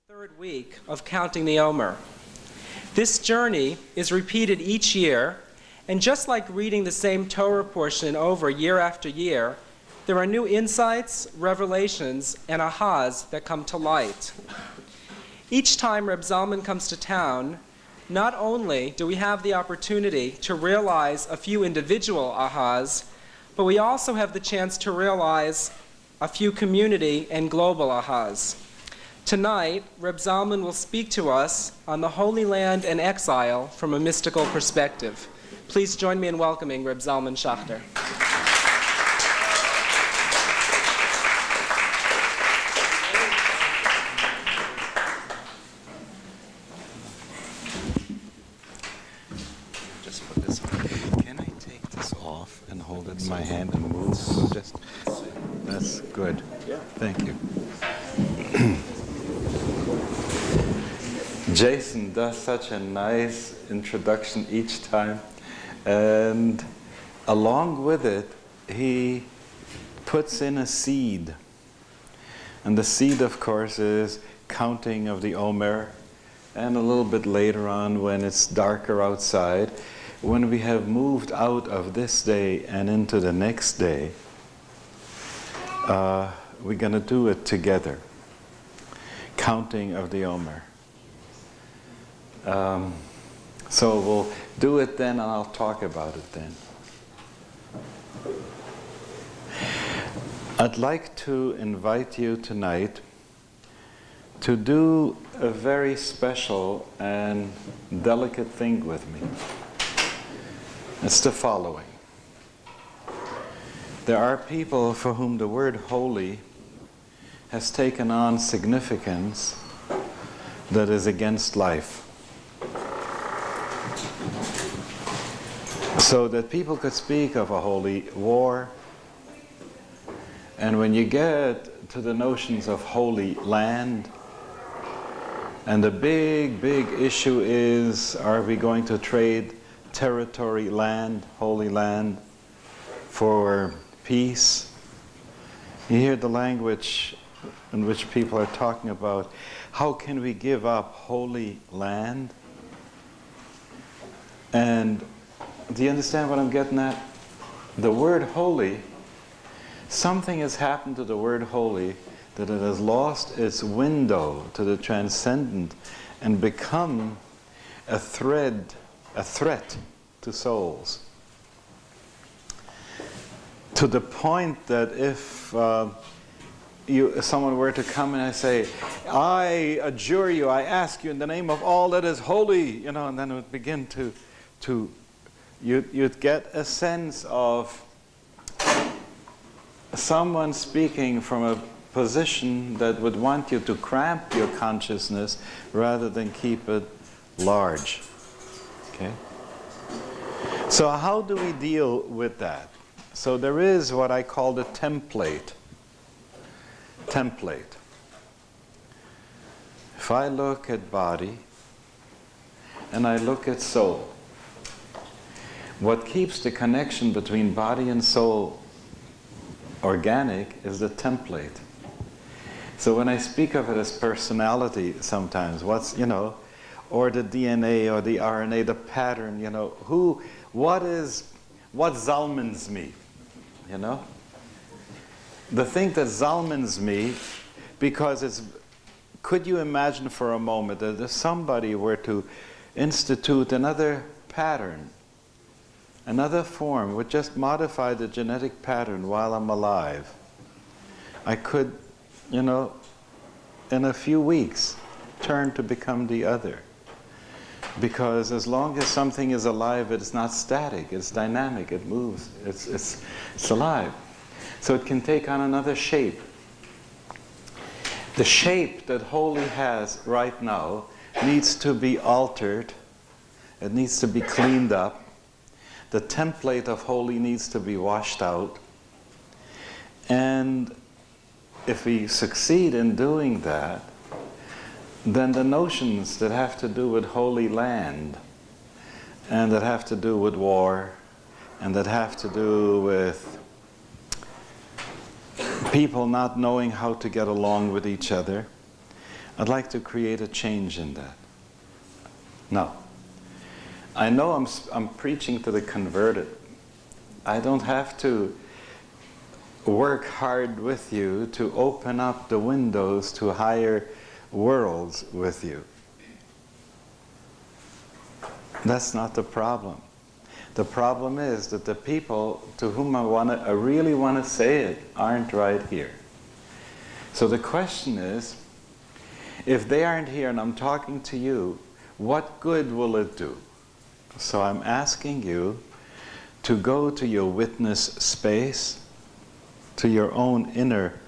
Third week of counting the Omer. This journey is repeated each year, and just like reading the same Torah portion over year after year, there are new insights, revelations, and ahas that come to light. Each time Reb Zalman comes to town, not only do we have the opportunity to realize a few individual ahas, but we also have the chance to realize a few community and global ahas. Tonight, Reb Zalman will speak to us on the Holy Land and Exile from a mystical perspective. Please join me in welcoming Reb Zalman Schachter. Just put this on. Can I take this off and hold it in my hand and move? Just, that's good. Yeah. Thank you. Jason does such a nice introduction each time, and along with it, he puts in a seed. And the seed, of course, is counting of the Omer, and a little bit later on, when it's darker outside, when we have moved out of this day and into the next day, we're going to do it together. Counting of the Omer. So we'll do it then, and I'll talk about it then. I'd like to invite you tonight to do a very special and delicate thing with me. It's the following. There are people for whom the word holy has taken on significance that is against life. So that people could speak of a holy war, and when you get to the notions of holy land, and the big issue is, are we going to trade territory, land, holy land, for peace? You hear the language in which people are talking about, how can we give up holy land? And do you understand what I'm getting at? The word holy, something has happened to the word holy that it has lost its window to the transcendent and become a threat to souls. To the point that if someone were to come and I say, I adjure you, I ask you in the name of all that is holy, and then it would begin you'd get a sense of someone speaking from a position that would want you to cramp your consciousness rather than keep it large. Okay? So how do we deal with that? So there is what I call the template. If I look at body and I look at soul, what keeps the connection between body and soul organic is the template. So when I speak of it as personality sometimes, or the DNA or the RNA, the pattern, what Zalmans me, The thing that Zalmans me, because could you imagine for a moment that if somebody were to institute another pattern, another form, would just modify the genetic pattern while I'm alive, I could, in a few weeks, turn to become the other. Because as long as something is alive, it's not static, it's dynamic, it moves, it's alive. So it can take on another shape. The shape that holy has right now needs to be altered, it needs to be cleaned up. The template of holy needs to be washed out. And if we succeed in doing that, then the notions that have to do with holy land, and that have to do with war, and that have to do with people not knowing how to get along with each other, I'd like to create a change in that. Now, I know I'm preaching to the converted. I don't have to work hard with you to open up the windows to higher worlds with you. That's not the problem. The problem is that the people to whom I really want to say it aren't right here. So the question is, if they aren't here and I'm talking to you, what good will it do? So I'm asking you to go to your witness space, to your own inner,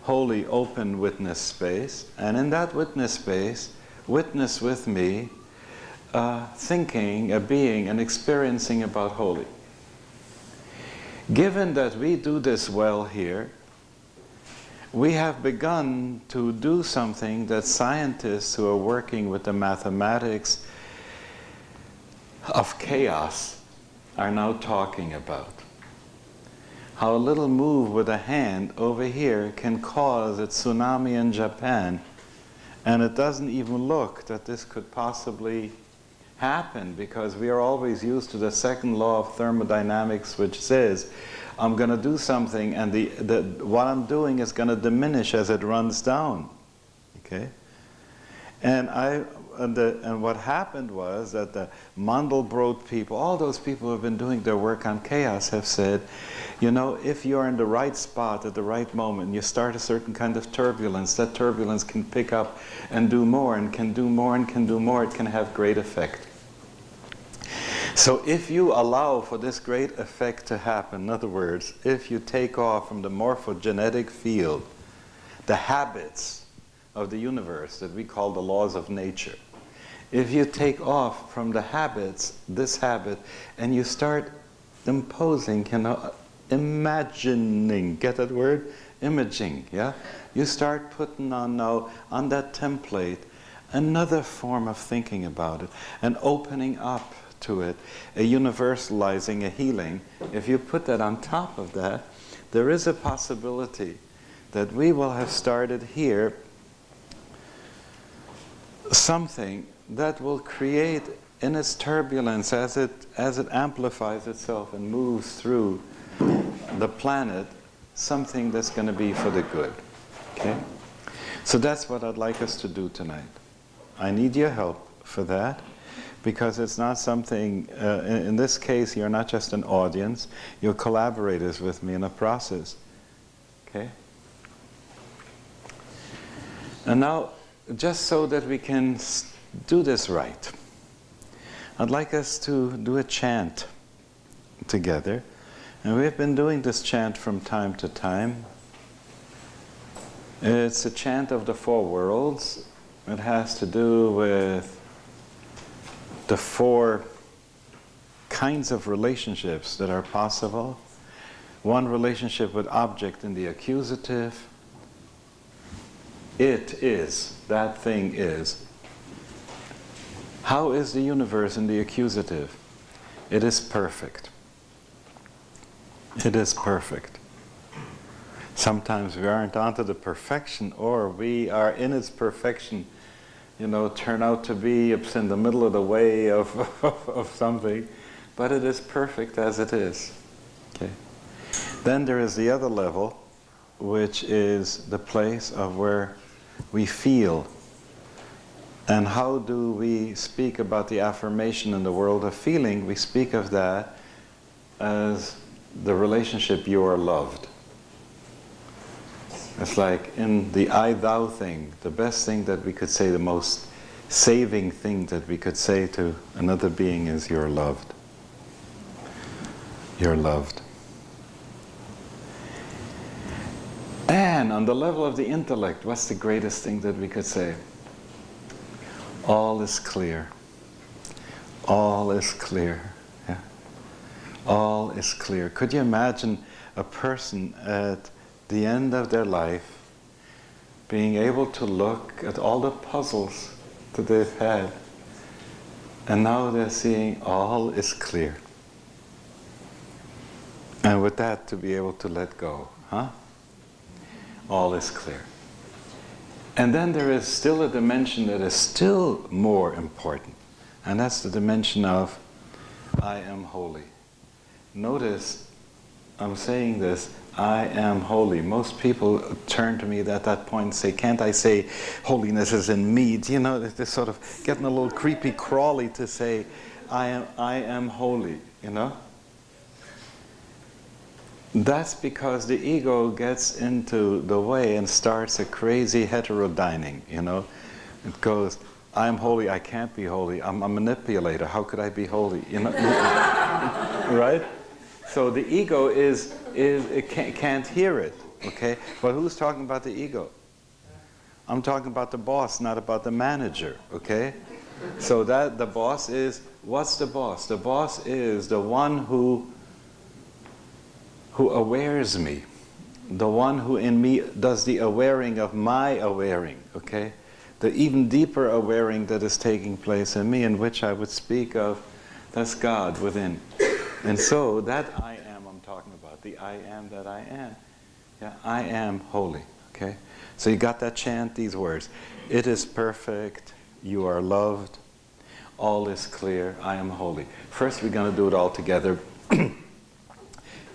holy, open witness space, and in that witness space, witness with me thinking, being, and experiencing about holy. Given that we do this well here, we have begun to do something that scientists who are working with the mathematics of chaos are now talking about. How a little move with a hand over here can cause a tsunami in Japan, and it doesn't even look that this could possibly happen, because we are always used to the second law of thermodynamics, which says I'm going to do something and what I'm doing is going to diminish as it runs down. Okay? And what happened was that the Mandelbrot people, all those people who have been doing their work on chaos, have said, you know, if you're in the right spot at the right moment, and you start a certain kind of turbulence, that turbulence can pick up and do more, and can do more, and can do more. It can have great effect. So if you allow for this great effect to happen, in other words, if you take off from the morphogenetic field the habits of the universe that we call the laws of nature, if you take off from the habits, this habit, and you start imposing, imagining, get that word? Imaging, yeah? You start putting on now, on that template, another form of thinking about it, and opening up to it, a universalizing, a healing. If you put that on top of that, there is a possibility that we will have started here something that will create in its turbulence as it amplifies itself and moves through the planet, something that's going to be for the good. Okay? So that's what I'd like us to do tonight. I need your help for that, because it's not something, in this case, you're not just an audience, you're collaborators with me in a process. Okay? And now, just so that we can do this right, I'd like us to do a chant together. And we've been doing this chant from time to time. It's a chant of the four worlds. It has to do with the four kinds of relationships that are possible. One relationship with object in the accusative. It is, that thing is. How is the universe in the accusative? It is perfect. It is perfect. Sometimes we aren't onto the perfection, or we are in its perfection, turn out to be in the middle of the way of something, but it is perfect as it is. Okay. Then there is the other level, which is the place of where we feel. And how do we speak about the affirmation in the world of feeling? We speak of that as the relationship you are loved. It's like in the I-thou thing, the best thing that we could say, the most saving thing that we could say to another being is you're loved. You're loved. And on the level of the intellect, what's the greatest thing that we could say? All is clear. All is clear. Yeah. All is clear. Could you imagine a person at the end of their life being able to look at all the puzzles that they've had, and now they're seeing all is clear. And with that, to be able to let go, huh? All is clear. And then there is still a dimension that is still more important, and that's the dimension of I am holy. Notice, I'm saying this, I am holy. Most people turn to me at that point and say, can't I say holiness is in me? You know, they're sort of getting a little creepy crawly to say, I am holy, you know? That's because the ego gets into the way and starts a crazy heterodyning, you know? It goes, I'm holy, I can't be holy, I'm a manipulator, how could I be holy? You know? Right? So the ego it can't hear it, okay? But who's talking about the ego? I'm talking about the boss, not about the manager, okay? So that the boss is, what's the boss? The boss is the one who awares me, the one who in me does the awaring of my awaring, okay? The even deeper awaring that is taking place in me, in which I would speak of, that's God within. And so that I am I'm talking about, the I am that I am. Yeah, I am holy, okay? So you got that chant, these words. It is perfect, you are loved, all is clear, I am holy. First we're going to do it all together.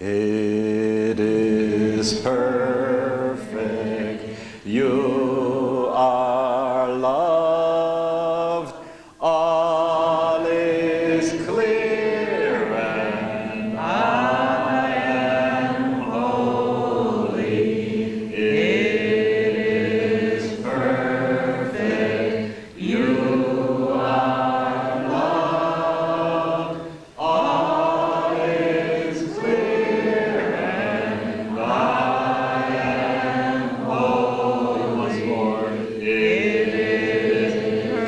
It is perfect, you are loved, all is clear, and I am holy. It is perfect, you are loved, all is clear, and I am holy. Once more. It is,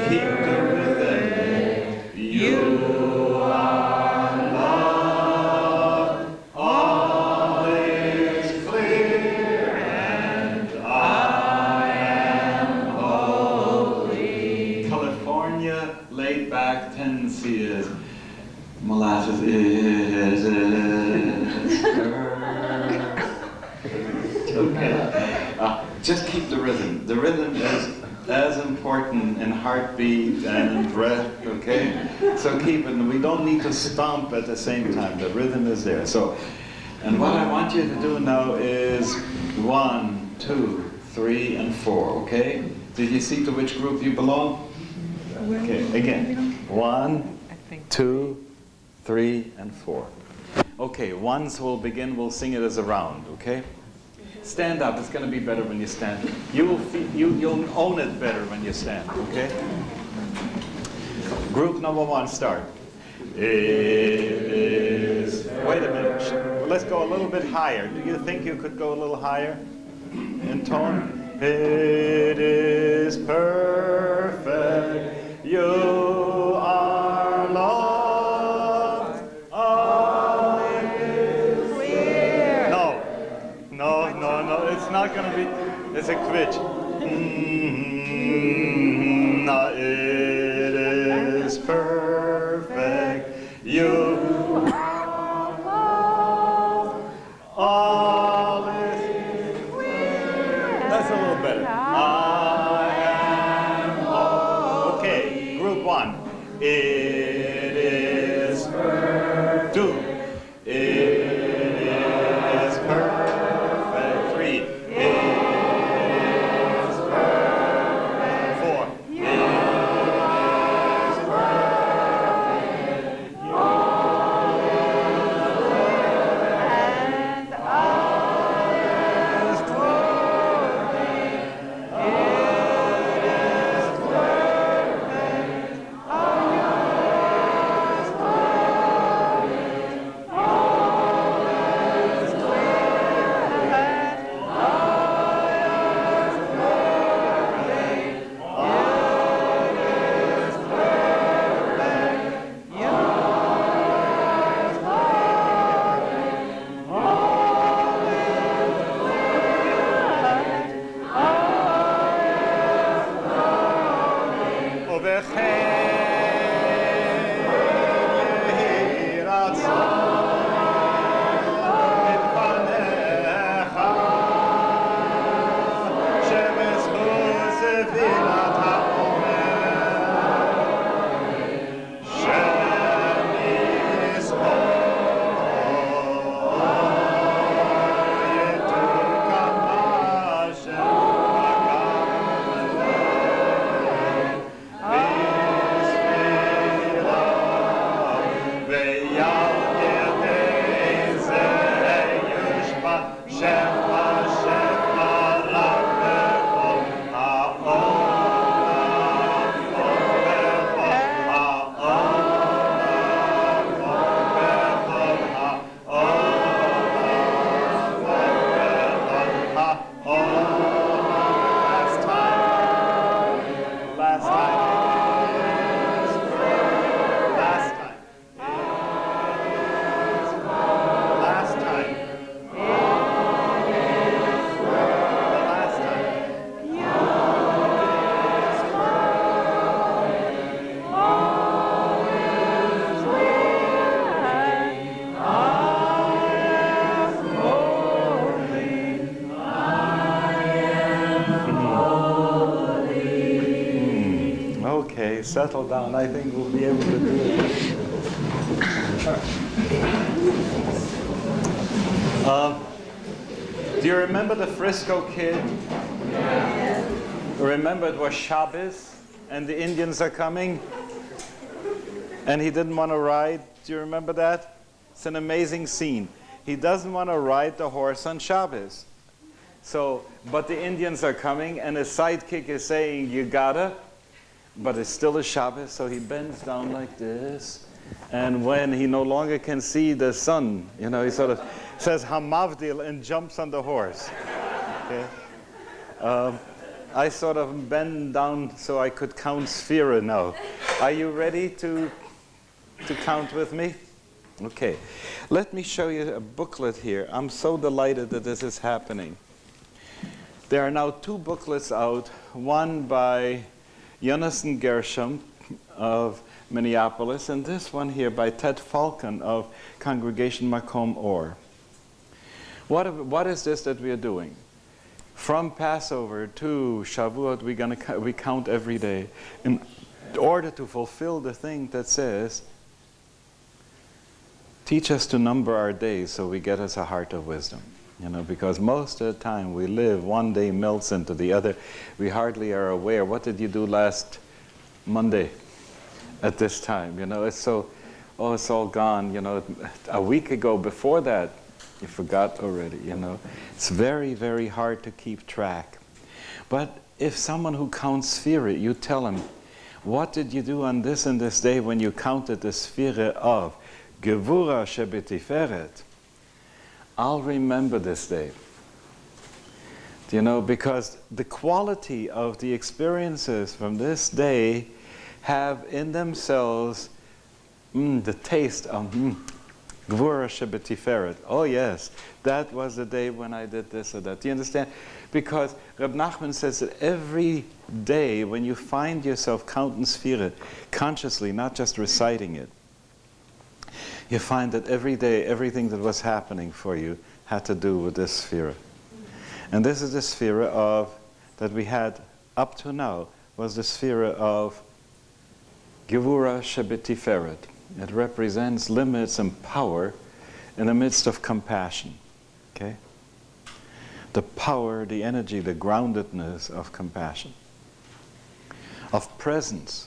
keep the rhythm. You are loved, all is clear, and I am holy. California laid back tendency is molasses is okay. Just keep the rhythm. The rhythm is as important in heartbeat and in breath, okay? So keep it. We don't need to stomp at the same time. The rhythm is there. So, and what I want you to do now is 1, 2, 3, and 4, okay? Did you see to which group you belong? Okay, again. 1, 2, 3, and 4. Okay, once we'll begin, we'll sing it as a round, okay? Stand up, it's going to be better when you stand. You'll own it better when you stand, okay? Group number 1, start. It is, wait a minute, let's go a little bit higher. Do you think you could go a little higher in tone? It is perfect, you are loved, all is clear. No, it's not going to be, it's a twitch. No, it is perfect, you are loved, all is clear. That's a little better. I am holy. Okay, group 1. It is perfect. 2. It is perfect. 3. It is perfect. 4. It is perfect. All is and all is perfect. It is perfect. All Okay, settle down. I think we'll be able to do it. Do you remember the Frisco Kid? Remember it was Shabbos and the Indians are coming? And he didn't want to ride. Do you remember that? It's an amazing scene. He doesn't want to ride the horse on Shabbos. So, but the Indians are coming and his sidekick is saying, you gotta, but it's still a Shabbos, so he bends down like this. And when he no longer can see the sun, he sort of says Hamavdil and jumps on the horse. Okay? I sort of bend down so I could count Sphira now. Are you ready to count with me? Okay. Let me show you a booklet here. I'm so delighted that this is happening. There are now 2 booklets out, one by Jonathan Gershom of Minneapolis, and this one here by Ted Falcon of Congregation Makom Or. What is this that we are doing? From Passover to Shavuot, we count every day in order to fulfill the thing that says, teach us to number our days so we get us a heart of wisdom. Because most of the time we live, one day melts into the other. We hardly are aware. What did you do last Monday at this time? It's it's all gone. A week ago before that, you forgot already, It's very, very hard to keep track. But if someone who counts Sphira, you tell him, what did you do on this and this day when you counted the Sphira of Gevura Shebetiferet? I'll remember this day. Because the quality of the experiences from this day have in themselves the taste of Gvura Shebetiferet. Oh yes, that was the day when I did this or that. Do you understand? Because Reb Nachman says that every day when you find yourself counting Sphira consciously, not just reciting it, you find that every day, everything that was happening for you had to do with this Sphira. And this is the Sphira that we had up to now, was the Sphira of Gevura Shebetiferet. It represents limits and power in the midst of compassion. Okay? The power, the energy, the groundedness of compassion. Of presence.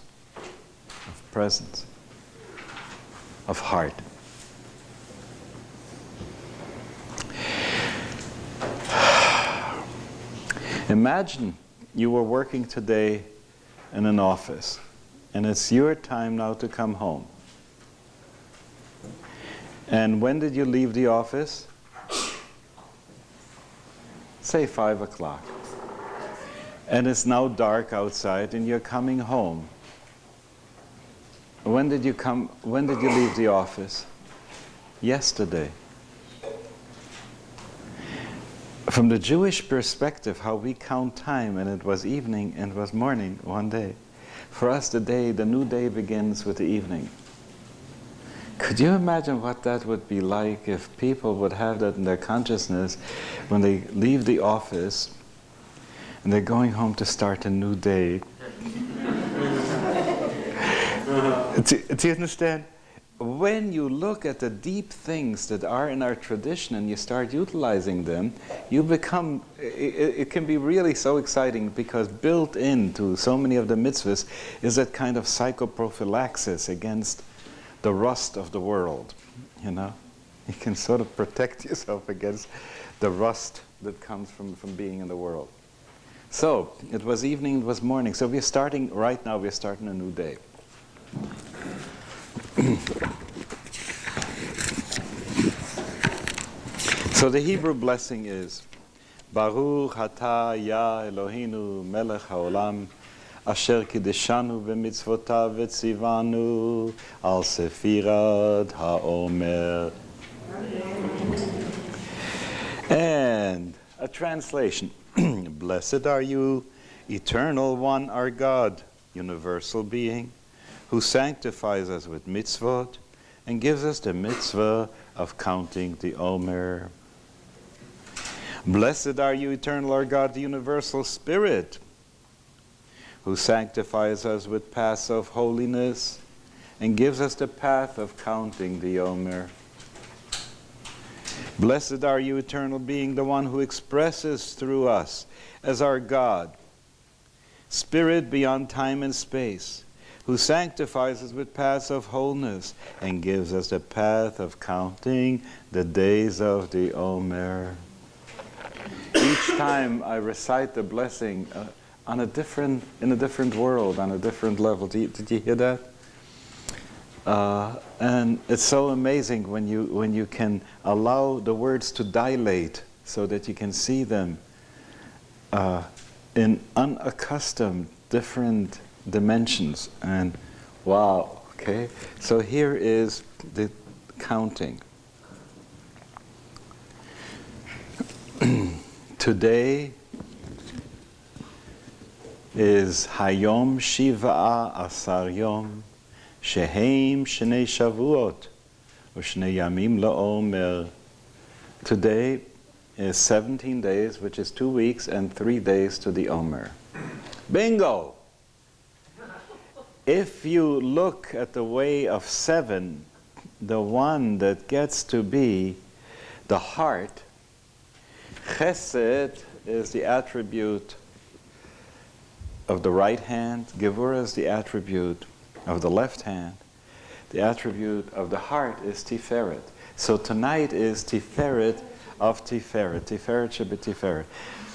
Of heart. Imagine you were working today in an office, and it's your time now to come home. And when did you leave the office? Say 5 o'clock. And it's now dark outside, and you're coming home. When did you leave the office? Yesterday. From the Jewish perspective, how we count time, and it was evening and it was morning one day. For us, the new day begins with the evening. Could you imagine what that would be like if people would have that in their consciousness when they leave the office and they're going home to start a new day? Do you understand? When you look at the deep things that are in our tradition and you start utilizing them, you become, it can be really so exciting, because built into so many of the mitzvahs is that kind of psychoprophylaxis against the rust of the world, You can sort of protect yourself against the rust that comes from being in the world. So, it was evening, it was morning. So we're starting a new day. So the Hebrew blessing is Baruch Atah Ya Eloheinu Melech HaOlam Asher Kideshanu B'mitzvotav V'tzivanu Al Sefirat HaOmer. And a translation. Blessed are you, Eternal One, our God, universal being, who sanctifies us with mitzvot and gives us the mitzvah of counting the Omer. Blessed are you, Eternal, our God, the universal Spirit, who sanctifies us with paths of holiness and gives us the path of counting the Omer. Blessed are you, eternal being, the one who expresses through us as our God, Spirit beyond time and space, who sanctifies us with paths of wholeness and gives us the path of counting the days of the Omer. Each time I recite the blessing in a different world, on a different level. Did you hear that? And it's so amazing when you can allow the words to dilate so that you can see them in unaccustomed different dimensions. And wow, okay? So here is the counting. Today is Hayom Shiva'a Asar Yom Shehem Shnei Shavuot U'Shnei Yamim LaOmer. Today is 17 days, which is 2 weeks and 3 days to the Omer. Bingo! If you look at the way of 7, the one that gets to be the heart, Chesed is the attribute of the right hand, Gevurah is the attribute of the left hand, the attribute of the heart is Tiferet. So tonight is Tiferet of Tiferet. Tiferet should be Tiferet,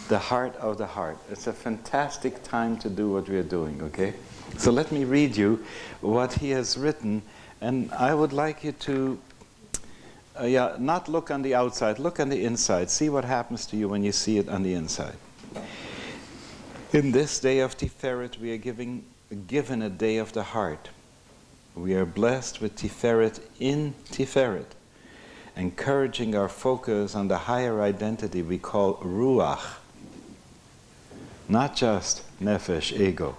the heart of the heart. It's a fantastic time to do what we are doing, okay? So let me read you what he has written, and I would like you to not look on the outside, look on the inside. See what happens to you when you see it on the inside. In this day of Tiferet, we are given a day of the heart. We are blessed with Tiferet in Tiferet, encouraging our focus on the higher identity we call Ruach. Not just Nefesh, ego,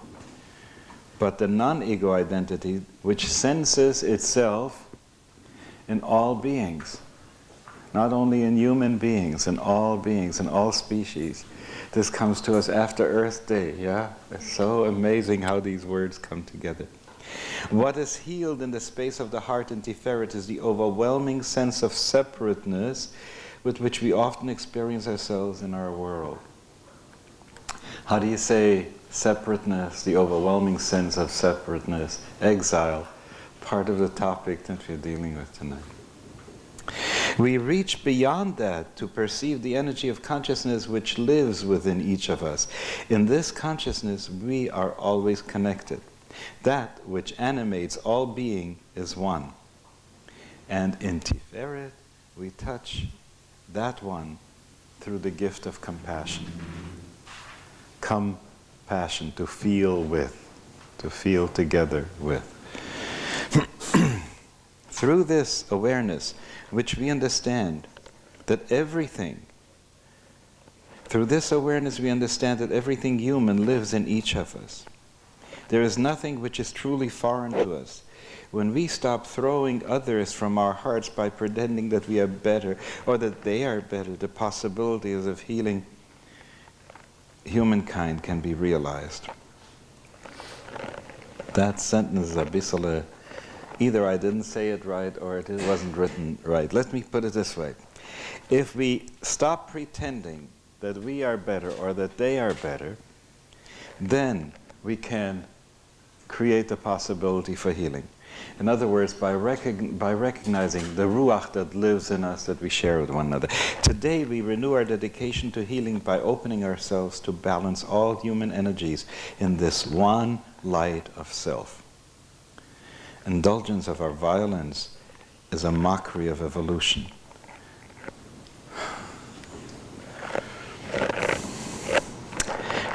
but the non-ego identity which senses itself in all beings, not only in human beings, in all species. This comes to us after Earth Day, yeah? It's so amazing how these words come together. What is healed in the space of the heart in Tiferet is the overwhelming sense of separateness with which we often experience ourselves in our world. How do you say separateness, the overwhelming sense of separateness, exile, part of the topic that we're dealing with tonight? We reach beyond that to perceive the energy of consciousness which lives within each of us. In this consciousness, we are always connected. That which animates all being is one. And in Tiferet, we touch that one through the gift of compassion. Compassion, to feel with, to feel together with. Through this awareness, which we understand that everything, through this awareness we understand that everything human lives in each of us. There is nothing which is truly foreign to us. When we stop throwing others from our hearts by pretending that we are better or that they are better, the possibilities of healing humankind can be realized. That sentence is a bissel, either I didn't say it right or it wasn't written right. Let me put it this way. If we stop pretending that we are better or that they are better, then we can create the possibility for healing. In other words, by recognizing the Ruach that lives in us that we share with one another. Today we renew our dedication to healing by opening ourselves to balance all human energies in this one light of self. Indulgence of our violence is a mockery of evolution.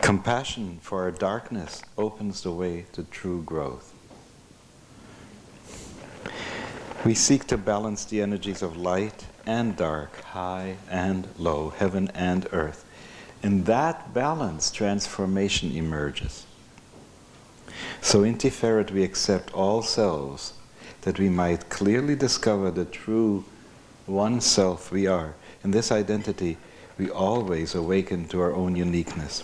Compassion for our darkness opens the way to true growth. We seek to balance the energies of light and dark, high and low, heaven and earth. In that balance, transformation emerges. So in Tiferet we accept all selves that we might clearly discover the true one self we are. In this identity, we always awaken to our own uniqueness.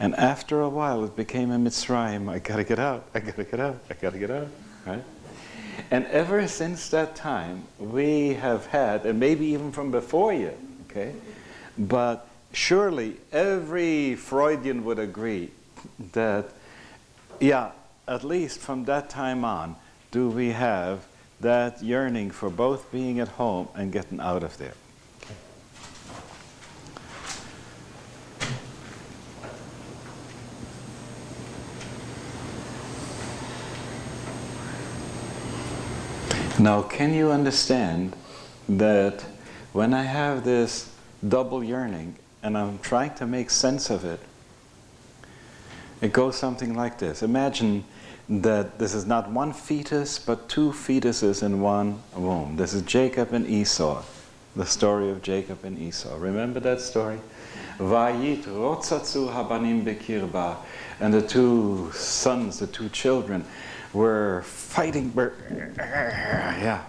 And after a while, it became a Mitzrayim. I gotta get out, I gotta get out, I gotta get out, right? And ever since that time, we have had, and maybe even from before you, okay? But surely every Freudian would agree that, yeah, at least from that time on, do we have that yearning for both being at home and getting out of there. Okay. Now, can you understand that when I have this double yearning and I'm trying to make sense of it, it goes something like this. Imagine that this is not one fetus, but two fetuses in one womb. This is Jacob and Esau, the story of Jacob and Esau. Remember that story? Vayit rotzatzu habanim bekirba. And the two sons, the two children, were fighting,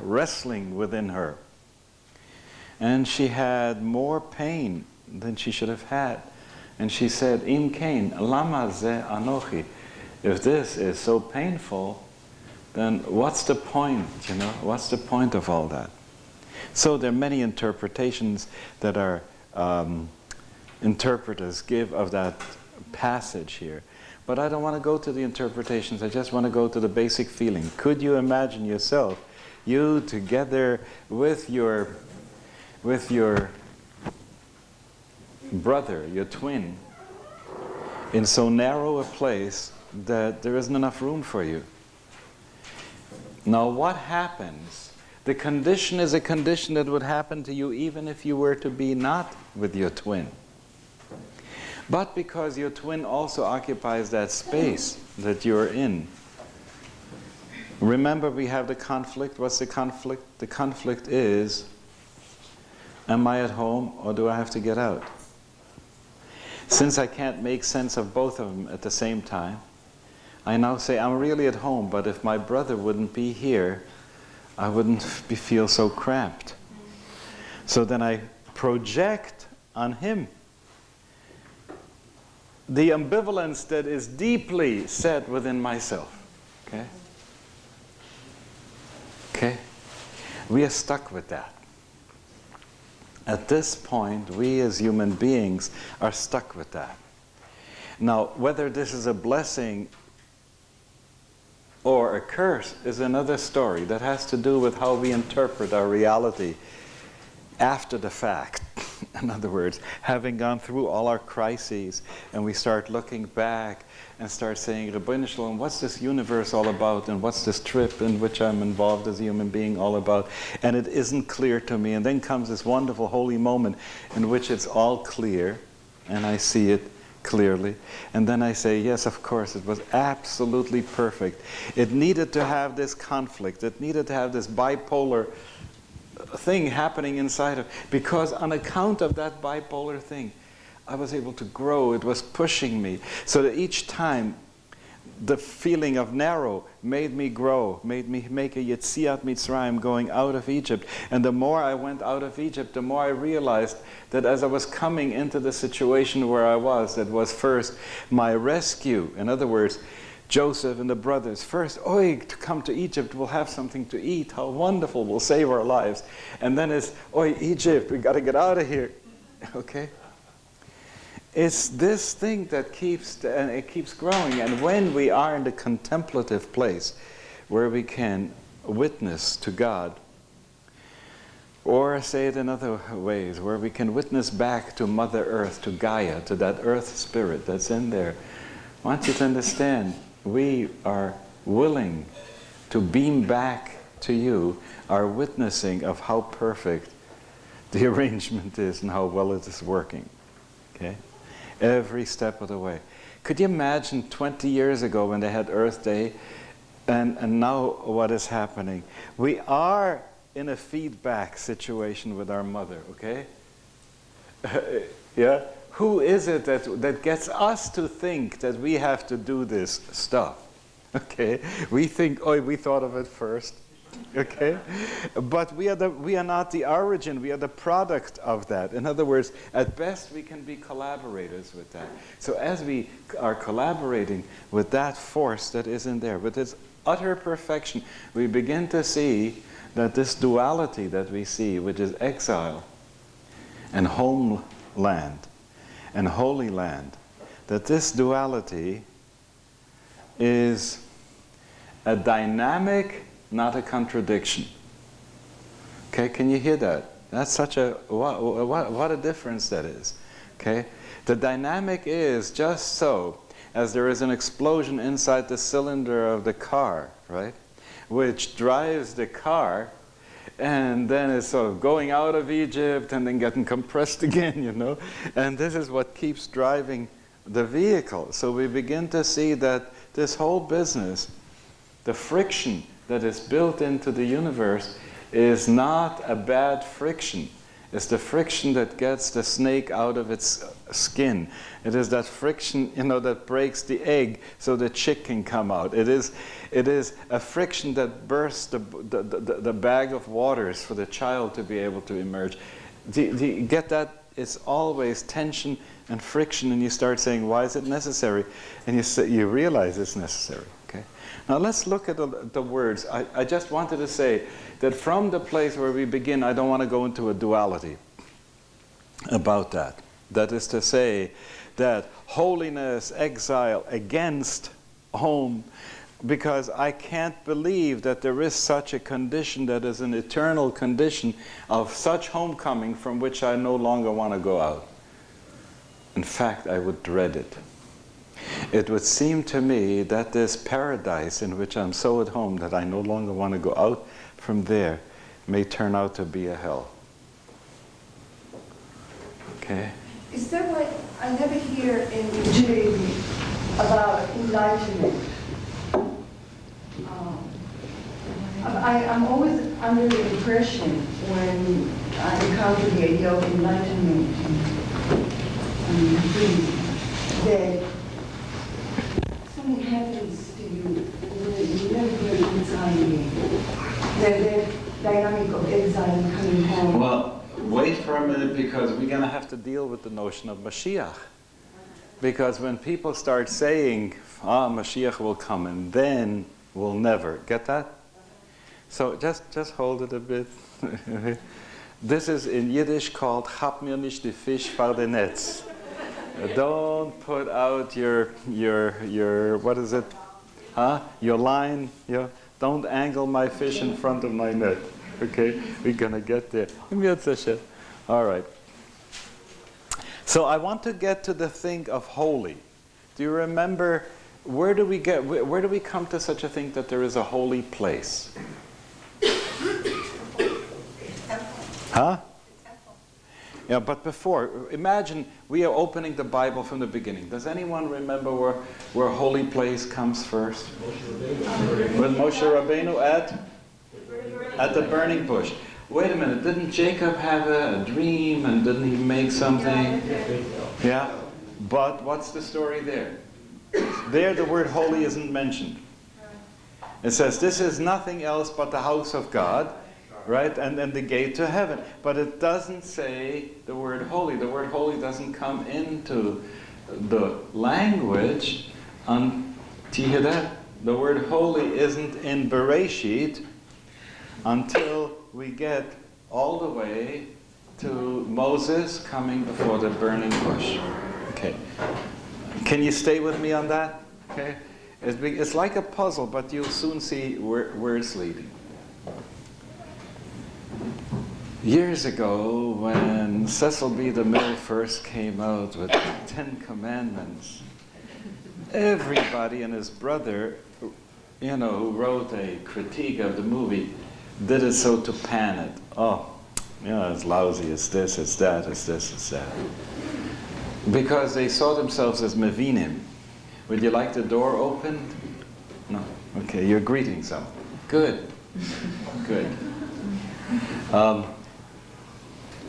wrestling within her. And she had more pain than she should have had. And she said, Im kain, lama ze anochi. If this is so painful, then what's the point, you know? What's the point of all that? So there are many interpretations that our interpreters give of that passage here. But I don't want to go to the interpretations, I just want to go to the basic feeling. Could you imagine yourself, you together with your brother, your twin, in so narrow a place that there isn't enough room for you? Now what happens? The condition is a condition that would happen to you even if you were to be not with your twin. But because your twin also occupies that space that you're in. Remember, we have the conflict. What's the conflict? The conflict is, am I at home or do I have to get out? Since I can't make sense of both of them at the same time, I now say I'm really at home, but if my brother wouldn't be here, I wouldn't feel so cramped. So then I project on him the ambivalence that is deeply set within myself. Okay? Okay? We are stuck with that. At this point, we as human beings are stuck with that. Now, whether this is a blessing or a curse is another story that has to do with how we interpret our reality after the fact. In other words, having gone through all our crises, and we start looking back and start saying, Rabbeinu Shalom, what's this universe all about, and what's this trip in which I'm involved as a human being all about? And it isn't clear to me. And then comes this wonderful holy moment in which it's all clear, and I see it clearly. And then I say, yes, of course, it was absolutely perfect. It needed to have this conflict. It needed to have this bipolar thing happening inside of, because on account of that bipolar thing, I was able to grow. It was pushing me. So that each time the feeling of narrow made me grow, made me make a Yetziat Mitzrayim, going out of Egypt. And the more I went out of Egypt, the more I realized that as I was coming into the situation where I was, that was first my rescue. In other words, Joseph and the brothers, first, to come to Egypt, we'll have something to eat. How wonderful, we'll save our lives. And then it's, Egypt, we got to get out of here. Okay? It's this thing that keeps, and it keeps growing. And when we are in the contemplative place where we can witness to God, or say it in other ways, where we can witness back to Mother Earth, to Gaia, to that earth spirit that's in there, I want you to understand, we are willing to beam back to you our witnessing of how perfect the arrangement is and how well it is working. Okay? Every step of the way. Could you imagine 20 years ago when they had Earth Day, and now what is happening? We are in a feedback situation with our mother, okay? Yeah? Who is it that gets us to think that we have to do this stuff? Okay? We think, we thought of it first. Okay? But we are not the origin, we are the product of that. In other words, at best we can be collaborators with that. So as we are collaborating with that force that is in there, with its utter perfection, we begin to see that this duality that we see, which is exile and homeland and holy land, that this duality is a dynamic, not a contradiction. Okay, can you hear that? That's such a, what a difference that is. Okay, the dynamic is just so as there is an explosion inside the cylinder of the car, right, which drives the car, and then it's sort of going out of Egypt and then getting compressed again, you know, and this is what keeps driving the vehicle. So we begin to see that this whole business, the friction that is built into the universe, is not a bad friction. It's the friction that gets the snake out of its skin. It is that friction, you know, that breaks the egg so the chick can come out. It is a friction that bursts the bag of waters for the child to be able to emerge. Do you get that? It's always tension and friction, and you start saying, why is it necessary? And you realize it's necessary. Okay. Now let's look at the words. I just wanted to say that from the place where we begin, I don't want to go into a duality about that. That is to say that holiness, exile, against home, because I can't believe that there is such a condition that is an eternal condition of such homecoming from which I no longer want to go out. In fact, I would dread it. It would seem to me that this paradise in which I'm so at home that I no longer want to go out from there may turn out to be a hell. Okay? Is there what I never hear in Judaism about enlightenment? I'm always under the impression when I encounter the idea of enlightenment and freedom that something happens to you when you never feel anxiety. That dynamic of exile and coming home. Well, wait for a minute, because we're going to have to deal with the notion of Mashiach. Because when people start saying, Mashiach will come and then we'll never, get that? So just hold it a bit. This is in Yiddish called Chap mir nicht die Fisch vor den Netz. Don't put out your what is it? Your line. Don't angle my fish in front of my net. Okay, we're gonna get there. All right. So I want to get to the thing of holy. Do you remember where do we come to such a thing that there is a holy place? Huh? Yeah, but before, imagine we are opening the Bible from the beginning. Does anyone remember where holy place comes first? With Moshe Rabbeinu at the burning bush. Wait a minute, didn't Jacob have a dream and didn't he make something? Yeah, but what's the story there? There the word holy isn't mentioned. It says this is nothing else but the house of God, right? And then the gate to heaven. But it doesn't say the word holy. The word holy doesn't come into the language do you hear that? The word holy isn't in Bereshit until we get all the way to Moses coming before the burning bush. Okay. Can you stay with me on that? Okay. It's like a puzzle, but you'll soon see where it's leading. Years ago, when Cecil B. DeMille first came out with the 10 Commandments, everybody and his brother, who wrote a critique of the movie, did it so to pan it. It's lousy, it's this, it's that, it's this, it's that. Because they saw themselves as Mevinim. Would you like the door opened? No? Okay, you're greeting someone. Good. Good.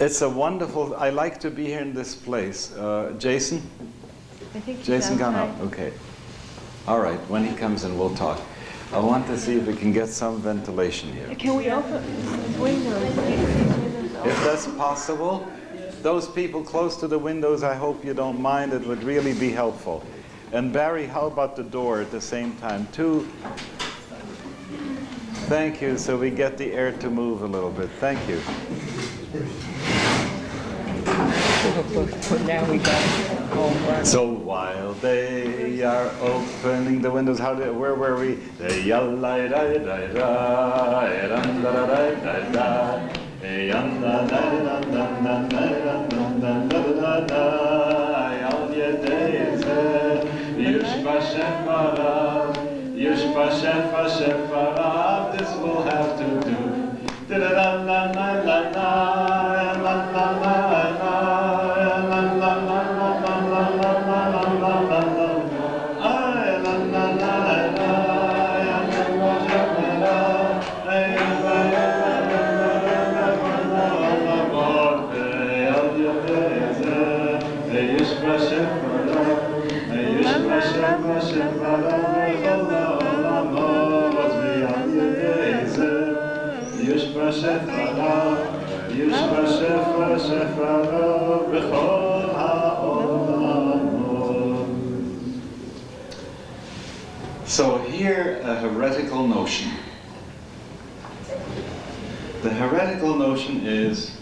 It's a wonderful, I like to be here in this place. Jason? I think Jason gone up? Okay. All right, when he comes in, we'll talk. I want to see if we can get some ventilation here. Can we open these windows? If that's possible, those people close to the windows, I hope you don't mind. It would really be helpful. And Barry, how about the door at the same time, too? Thank you, so we get the air to move a little bit. Thank you. Now we got home. So while they are opening the windows, where were we? This will have to do. So here, a heretical notion. The heretical notion is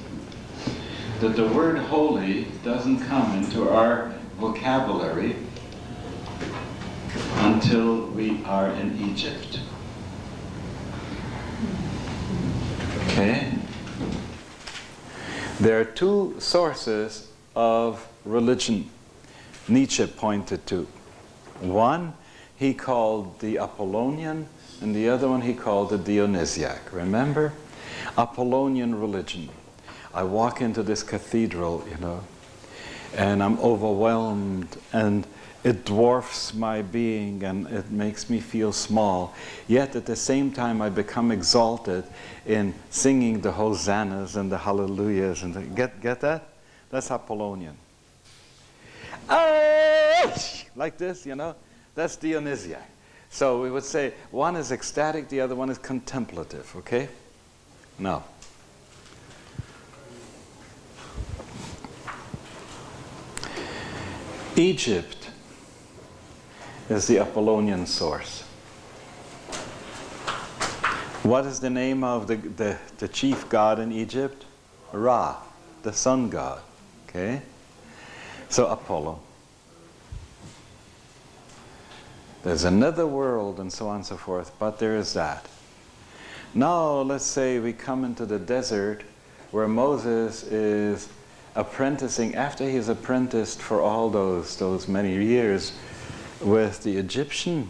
that the word holy doesn't come into our vocabulary until we are in Egypt. Okay? There are two sources of religion Nietzsche pointed to. One he called the Apollonian, and the other one he called the Dionysiac. Remember? Apollonian religion. I walk into this cathedral, and I'm overwhelmed, and it dwarfs my being, and it makes me feel small. Yet at the same time, I become exalted in singing the hosannas and the hallelujahs. And get that? That's Apollonian. Like this, That's Dionysiac. So we would say one is ecstatic, the other one is contemplative, okay? Now, Egypt is the Apollonian source. What is the name of the chief god in Egypt? Ra, the sun god. Okay? So Apollo. There's another world and so on and so forth, but there is that. Now let's say we come into the desert where Moses is apprenticing, after he's apprenticed for all those many years with the Egyptian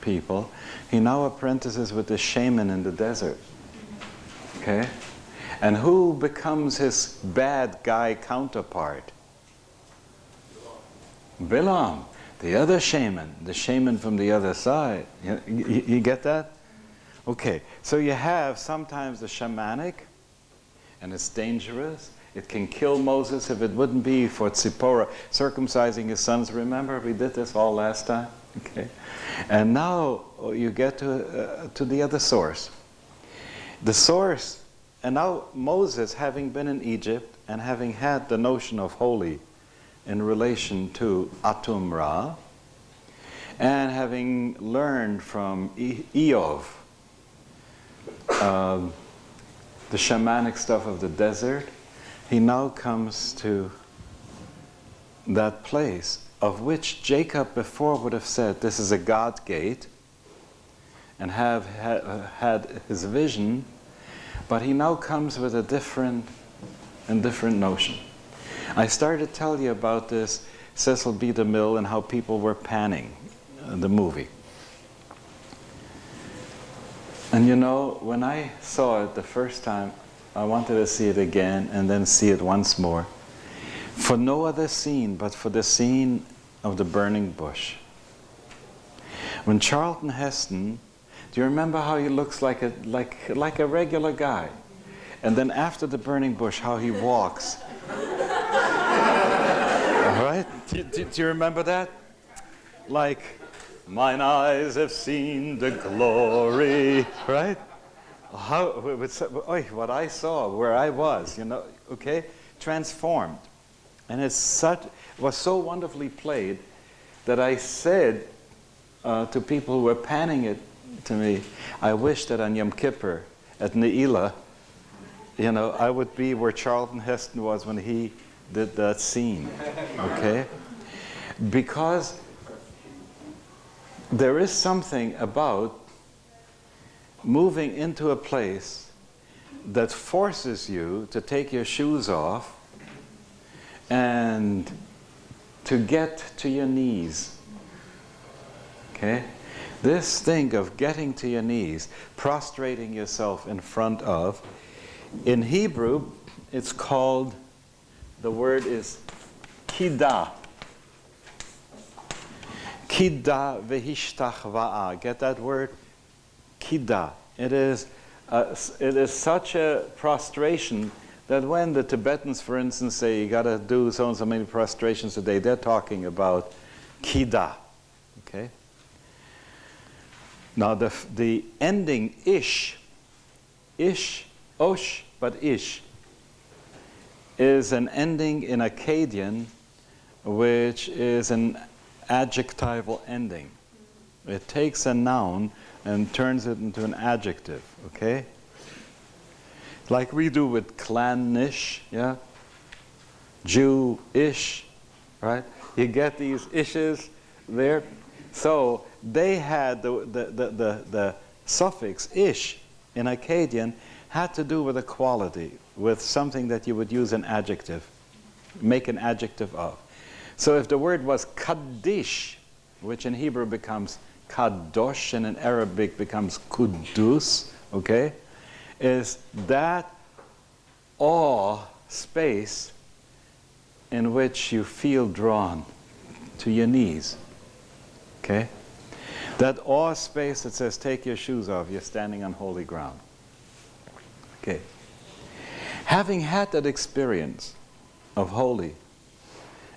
people, he now apprentices with the shaman in the desert. Okay? And who becomes his bad guy counterpart? Bilam, the other shaman, the shaman from the other side. You get that? Okay, so you have sometimes the shamanic, and it's dangerous. It can kill Moses if it wouldn't be for Tzipporah circumcising his sons. Remember, we did this all last time? Okay. And now you get to the other source. The source, and now Moses, having been in Egypt and having had the notion of holy in relation to Atum Ra, and having learned from Eov, the shamanic stuff of the desert, he now comes to that place of which Jacob before would have said, this is a God gate, and had his vision, but he now comes with a different notion. I started to tell you about this Cecil B. DeMille and how people were panning the movie. And when I saw it the first time, I wanted to see it again and then see it once more. For no other scene but for the scene of the burning bush. When Charlton Heston, do you remember how he looks like a regular guy? And then after the burning bush, how he walks. All right? Do you remember that? Like Mine eyes have seen the glory, right? What I saw, where I was, okay? Transformed. And it was so wonderfully played that I said to people who were panning it to me, I wish that on Yom Kippur at Ne'ilah, I would be where Charlton Heston was when he did that scene, okay? Because there is something about moving into a place that forces you to take your shoes off and to get to your knees, okay? This thing of getting to your knees, prostrating yourself in front of, in Hebrew, it's called, the word is kidah. Kidah v'hishtachva'a. Get that word? Kidah. It is such a prostration that when the Tibetans, for instance, say you got to do so and so many prostrations a day, they're talking about kidah. Okay? Now the ending ish, osh, but ish, is an ending in Akkadian which is an adjectival ending. It takes a noun and turns it into an adjective, okay? Like we do with clannish, yeah? Jew-ish, right? You get these ishes there. So they had the suffix ish in Akkadian had to do with a quality, with something that you would use an adjective, make an adjective of. So if the word was kaddish, which in Hebrew becomes kadosh and in Arabic becomes kudus, okay, is that awe space in which you feel drawn to your knees, okay? That awe space that says, take your shoes off, you're standing on holy ground. Okay. Having had that experience of holy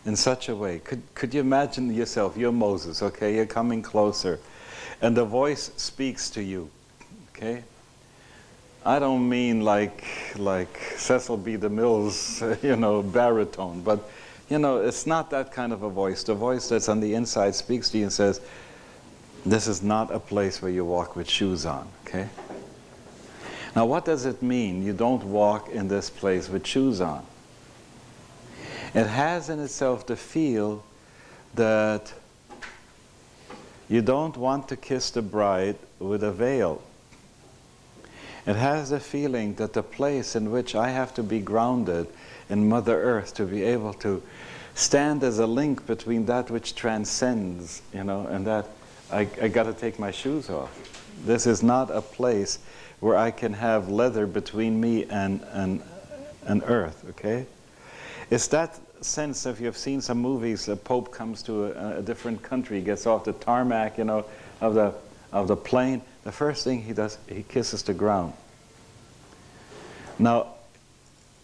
in such a way, could you imagine yourself, you're Moses, okay, you're coming closer, and the voice speaks to you, okay? I don't mean like Cecil B. DeMille's, baritone, but, it's not that kind of a voice. The voice that's on the inside speaks to you and says, this is not a place where you walk with shoes on, okay? Now, what does it mean you don't walk in this place with shoes on? It has in itself the feel that you don't want to kiss the bride with a veil. It has the feeling that the place in which I have to be grounded in Mother Earth to be able to stand as a link between that which transcends, and that I got to take my shoes off. This is not a place where I can have leather between me and earth, okay? It's that sense, if you've seen some movies, the Pope comes to a different country, gets off the tarmac, of the plane. The first thing he does, he kisses the ground. Now,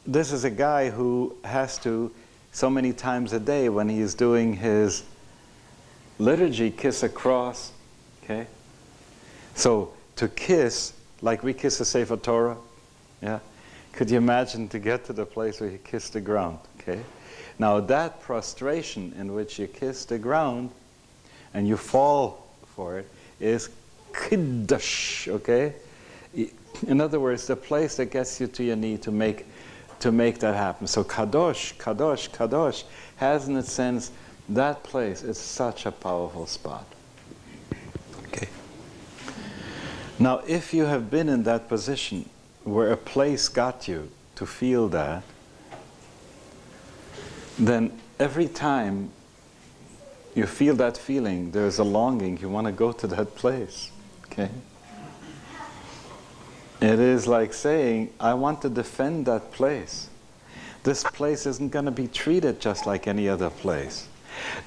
this is a guy who has to, so many times a day when he's doing his liturgy, kiss a cross, okay? So, to kiss, like we kiss a Sefer Torah, yeah? Could you imagine to get to the place where you kiss the ground, okay? Now that prostration in which you kiss the ground and you fall for it is kiddush, okay? In other words, the place that gets you to your knee to make that happen. So kadosh, kadosh, kadosh has in its sense, that place is such a powerful spot. Okay. Now if you have been in that position where a place got you to feel that, then every time you feel that feeling, there's a longing, you want to go to that place, okay? It is like saying, I want to defend that place. This place isn't going to be treated just like any other place.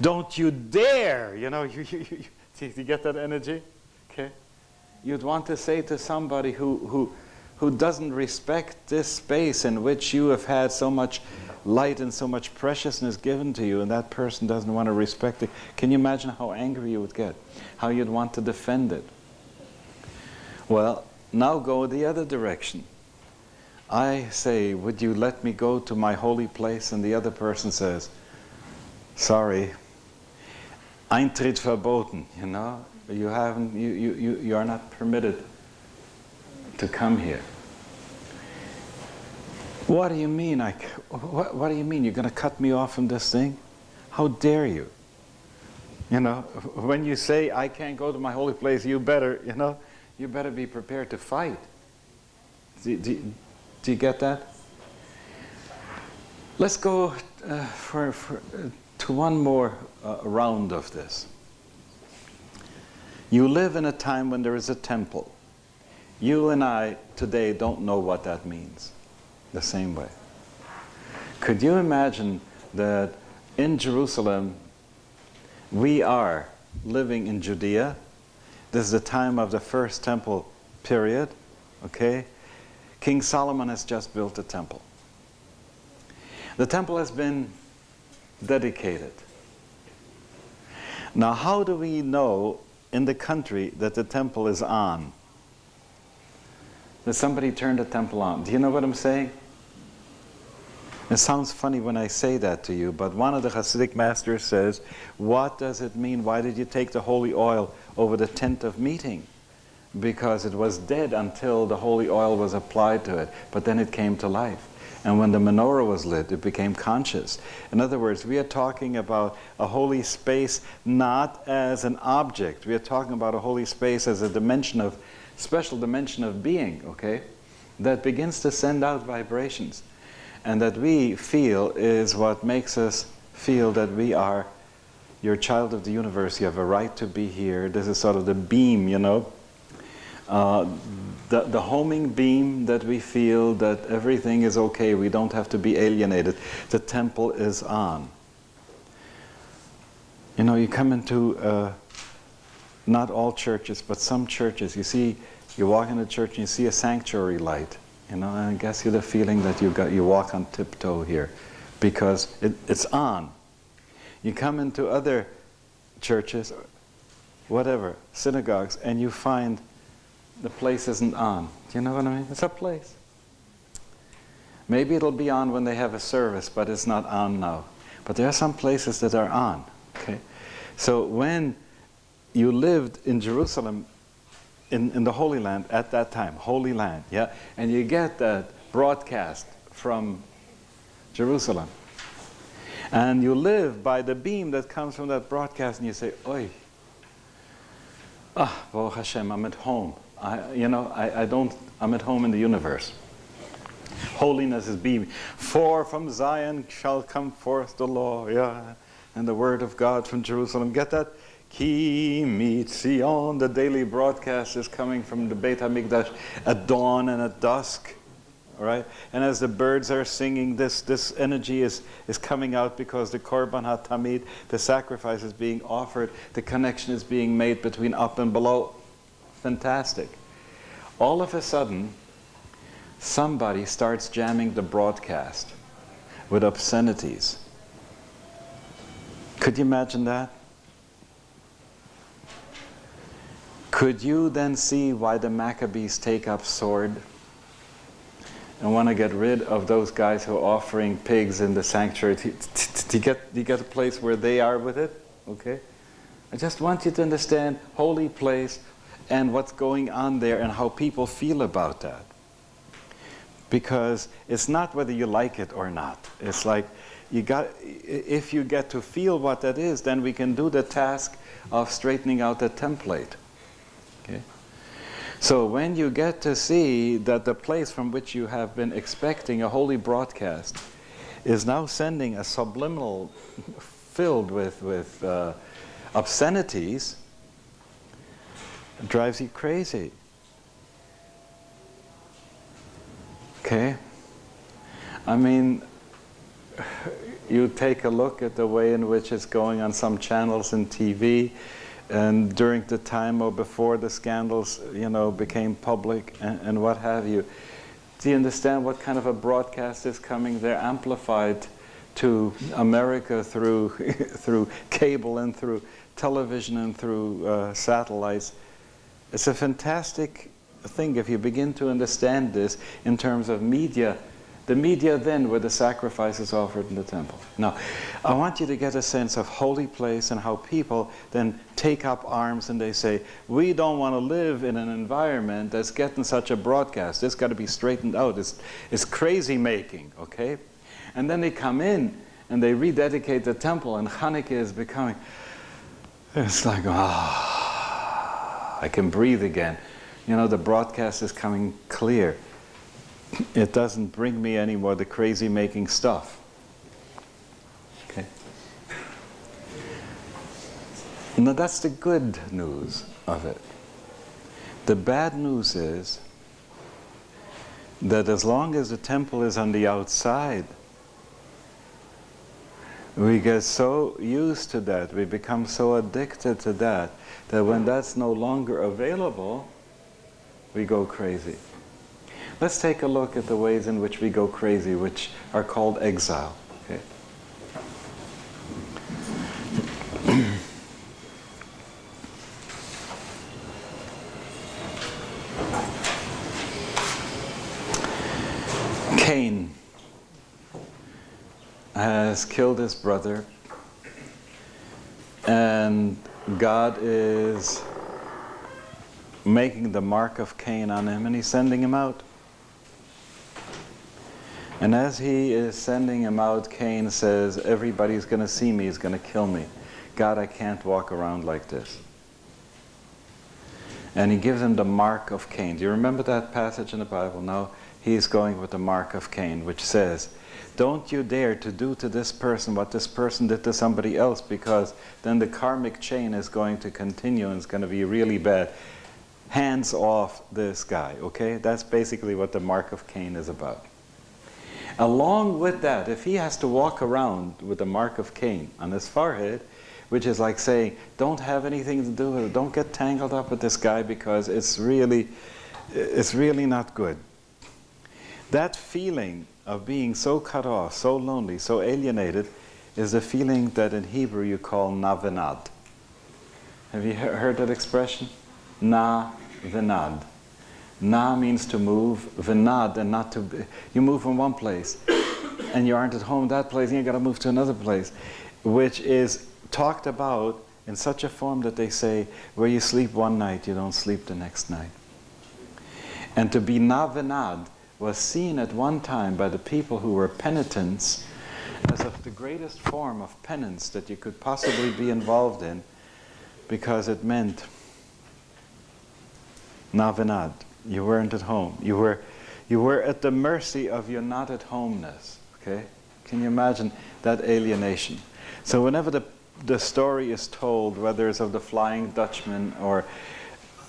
Don't you dare, you get that energy? Okay? You'd want to say to somebody who who doesn't respect this space in which you have had so much light and so much preciousness given to you, and that person doesn't want to respect it, can you imagine how angry you would get? How you'd want to defend it? Well, now go the other direction. I say, would you let me go to my holy place? And the other person says, sorry, Eintritt verboten, you know? You are not permitted to come here. What do you mean? What do you mean? You're going to cut me off from this thing? How dare you? You know, when you say, I can't go to my holy place, you better be prepared to fight. Do you get that? Let's go to one more round of this. You live in a time when there is a temple. You and I today don't know what that means the same way. Could you imagine that in Jerusalem we are living in Judea? This is the time of the first temple period, okay? King Solomon has just built a temple. The temple has been dedicated. Now, how do we know in the country that the temple is on? That somebody turned the temple on. Do you know what I'm saying? It sounds funny when I say that to you, but one of the Hasidic masters says, what does it mean? Why did you take the holy oil over the tent of meeting? Because it was dead until the holy oil was applied to it, but then it came to life. And when the menorah was lit, it became conscious. In other words, we are talking about a holy space not as an object. We are talking about a holy space as a special dimension of being, okay? That begins to send out vibrations. And that we feel is what makes us feel that we are your child of the universe. You have a right to be here. This is sort of the beam, you know. The homing beam that we feel that everything is okay, we don't have to be alienated. The temple is on. You know, you come into not all churches, but some churches. You walk into church and you see a sanctuary light. You know, and I guess you have the feeling that you walk on tiptoe here, because it's on. You come into other churches, whatever, synagogues, and you find the place isn't on. Do you know what I mean? It's a place. Maybe it'll be on when they have a service, but it's not on now. But there are some places that are on. Okay, so when you lived in Jerusalem, in the Holy Land at that time, Holy Land, yeah, and you get that broadcast from Jerusalem, and you live by the beam that comes from that broadcast, and you say, "Oi, Baruch Hashem, I'm at home. I'm at home in the universe. Holiness is beaming. For from Zion shall come forth the law, yeah, and the word of God from Jerusalem." Get that? Ki mitzion, the daily broadcast is coming from the Beit HaMikdash at dawn and at dusk. All right? And as the birds are singing, this energy is coming out because the Korban HaTamid, the sacrifice is being offered, the connection is being made between up and below. Fantastic. All of a sudden, somebody starts jamming the broadcast with obscenities. Could you imagine that? Could you then see why the Maccabees take up sword and want to get rid of those guys who are offering pigs in the sanctuary? Do you get a place where they are with it? Okay? I just want you to understand holy place and what's going on there and how people feel about that. Because it's not whether you like it or not. It's like if you get to feel what that is, then we can do the task of straightening out the template. Okay? So when you get to see that the place from which you have been expecting a holy broadcast is now sending a subliminal filled with obscenities, it drives you crazy. Okay? I mean, you take a look at the way in which it's going on some channels in TV, and during the time or before the scandals, became public and what have you. Do you understand what kind of a broadcast is coming? They're amplified to America through through cable and through television and through satellites. It's a fantastic thing if you begin to understand this in terms of media. The media then were the sacrifices offered in the temple. Now, I want you to get a sense of holy place and how people then take up arms and they say, we don't want to live in an environment that's getting such a broadcast. It's got to be straightened out. It's crazy making, okay? And then they come in and they rededicate the temple and Hanukkah is becoming, it's like, I can breathe again. The broadcast is coming clear. It doesn't bring me any more the crazy making stuff. Okay? Now that's the good news of it. The bad news is that as long as the temple is on the outside, we get so used to that, we become so addicted to that, that when that's no longer available, we go crazy. Let's take a look at the ways in which we go crazy, which are called exile. Okay? Cain has killed his brother, and God is making the mark of Cain on him, and he's sending him out. And as he is sending him out, Cain says, everybody's going to see me, he's going to kill me. God, I can't walk around like this. And he gives him the mark of Cain. Do you remember that passage in the Bible? No, he's going with the mark of Cain, which says, don't you dare to do to this person what this person did to somebody else, because then the karmic chain is going to continue and it's going to be really bad. Hands off this guy, okay? That's basically what the mark of Cain is about. Along with that, if he has to walk around with the mark of Cain on his forehead, which is like saying, don't have anything to do with it, don't get tangled up with this guy because it's really not good. That feeling of being so cut off, so lonely, so alienated, is a feeling that in Hebrew you call na-venad. Have you heard that expression? Na-venad. Na means to move, venad, and not to be. You move from one place, and you aren't at home that place, and you got to move to another place, which is talked about in such a form that they say, where you sleep one night, you don't sleep the next night. And to be na-venad was seen at one time by the people who were penitents as of the greatest form of penance that you could possibly be involved in, because it meant na-venad. You weren't at home. You were at the mercy of your not at homeness. Okay? Can you imagine that alienation? So whenever the story is told, whether it's of the Flying Dutchman or,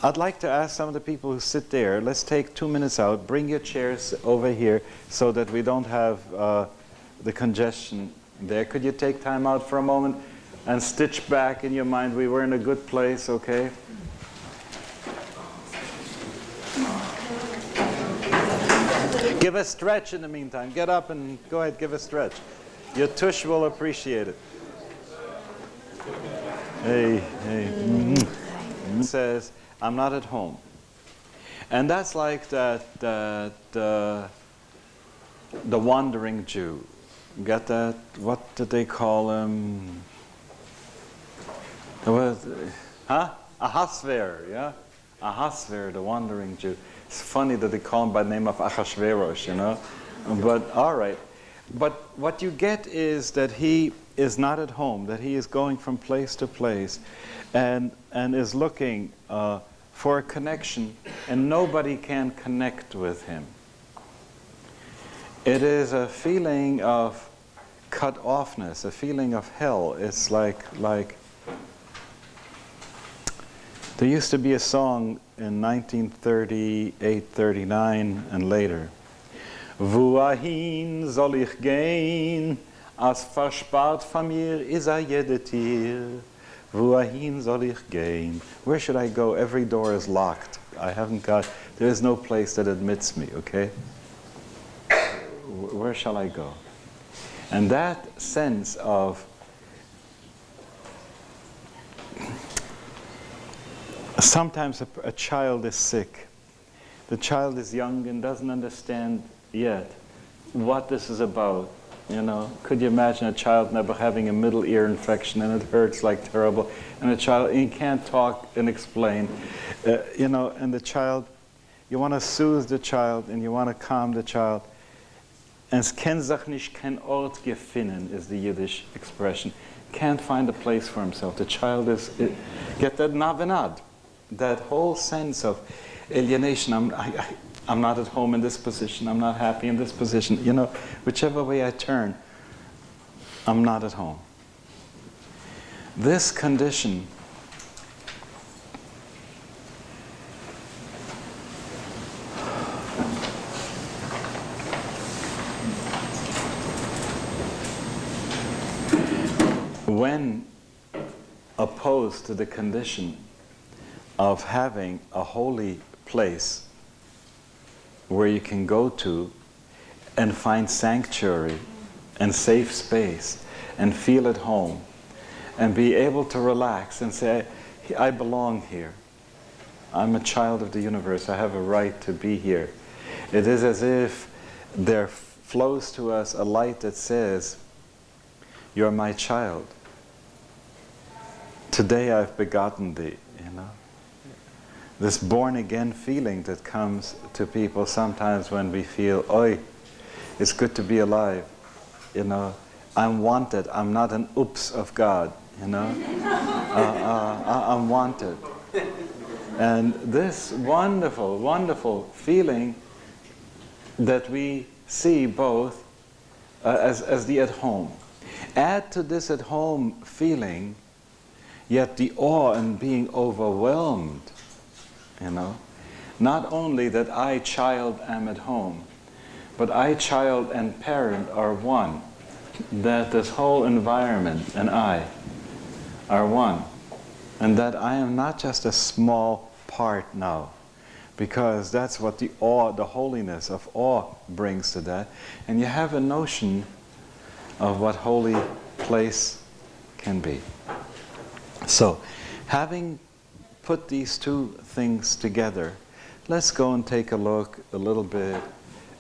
I'd like to ask some of the people who sit there, let's take 2 minutes out, bring your chairs over here so that we don't have the congestion there. Could you take time out for a moment and stitch back in your mind, we were in a good place, okay? Give a stretch in the meantime. Get up and go ahead, give a stretch. Your tush will appreciate it. Hey. Mm-hmm. It says, I'm not at home. And that's like the wandering Jew. Get that? What did they call him? Ahasver, yeah? Ahasver, the wandering Jew. It's funny that they call him by the name of Achashverosh, But all right. But what you get is that he is not at home, that he is going from place to place and is looking for a connection, and nobody can connect with him. It is a feeling of cut offness, a feeling of hell. It's like there used to be a song in 1938, 39, and later. Wohin soll ich gehen, als verspart von mir ist jede Tier. Wohin soll ich gehen? Where should I go? Every door is locked. There is no place that admits me, okay? Where shall I go? And that sense of sometimes a child is sick. The child is young and doesn't understand yet what this is about. You know, could you imagine a child never having a middle ear infection and it hurts like terrible, and a child, he can't talk and explain, you know, and the child, you want to soothe the child and you want to calm the child. And es kann sich nicht kein Ort gefinden is the Yiddish expression. Can't find a place for himself. The child get that navenad, that whole sense of alienation. I'm not at home in this position. I'm not happy in this position. You know, whichever way I turn, I'm not at home. This condition when opposed to the condition of having a holy place where you can go to and find sanctuary and safe space and feel at home and be able to relax and say, I belong here. I'm a child of the universe. I have a right to be here. It is as if there flows to us a light that says, you're my child. Today I've begotten thee, you know. This born-again feeling that comes to people sometimes when we feel, oi, it's good to be alive, you know. I'm wanted. I'm not an oops of God, you know. I'm wanted. And this wonderful, wonderful feeling that we see both as the at-home. Add to this at-home feeling, yet the awe and being overwhelmed, you know. Not only that I, child, am at home, but I, child, and parent are one. That this whole environment and I are one. And that I am not just a small part now, because that's what the awe, the holiness of awe brings to that. And you have a notion of what holy place can be. So, having put these two things together, let's go and take a look a little bit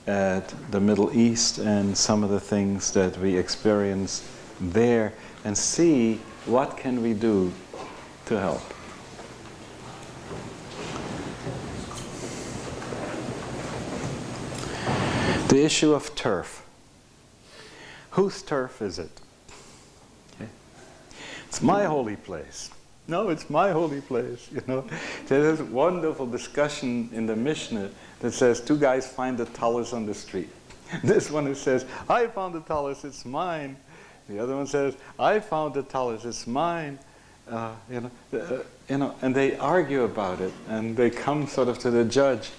at the Middle East and some of the things that we experience there and see what can we do to help. The issue of turf. Whose turf is it? Okay. It's my holy place. No, it's my holy place, you know. There's this wonderful discussion in the Mishnah that says two guys find the talus on the street. This one who says, I found the talus, it's mine. The other one says, I found the talus, it's mine. You know, and they argue about it, and they come sort of to the judge.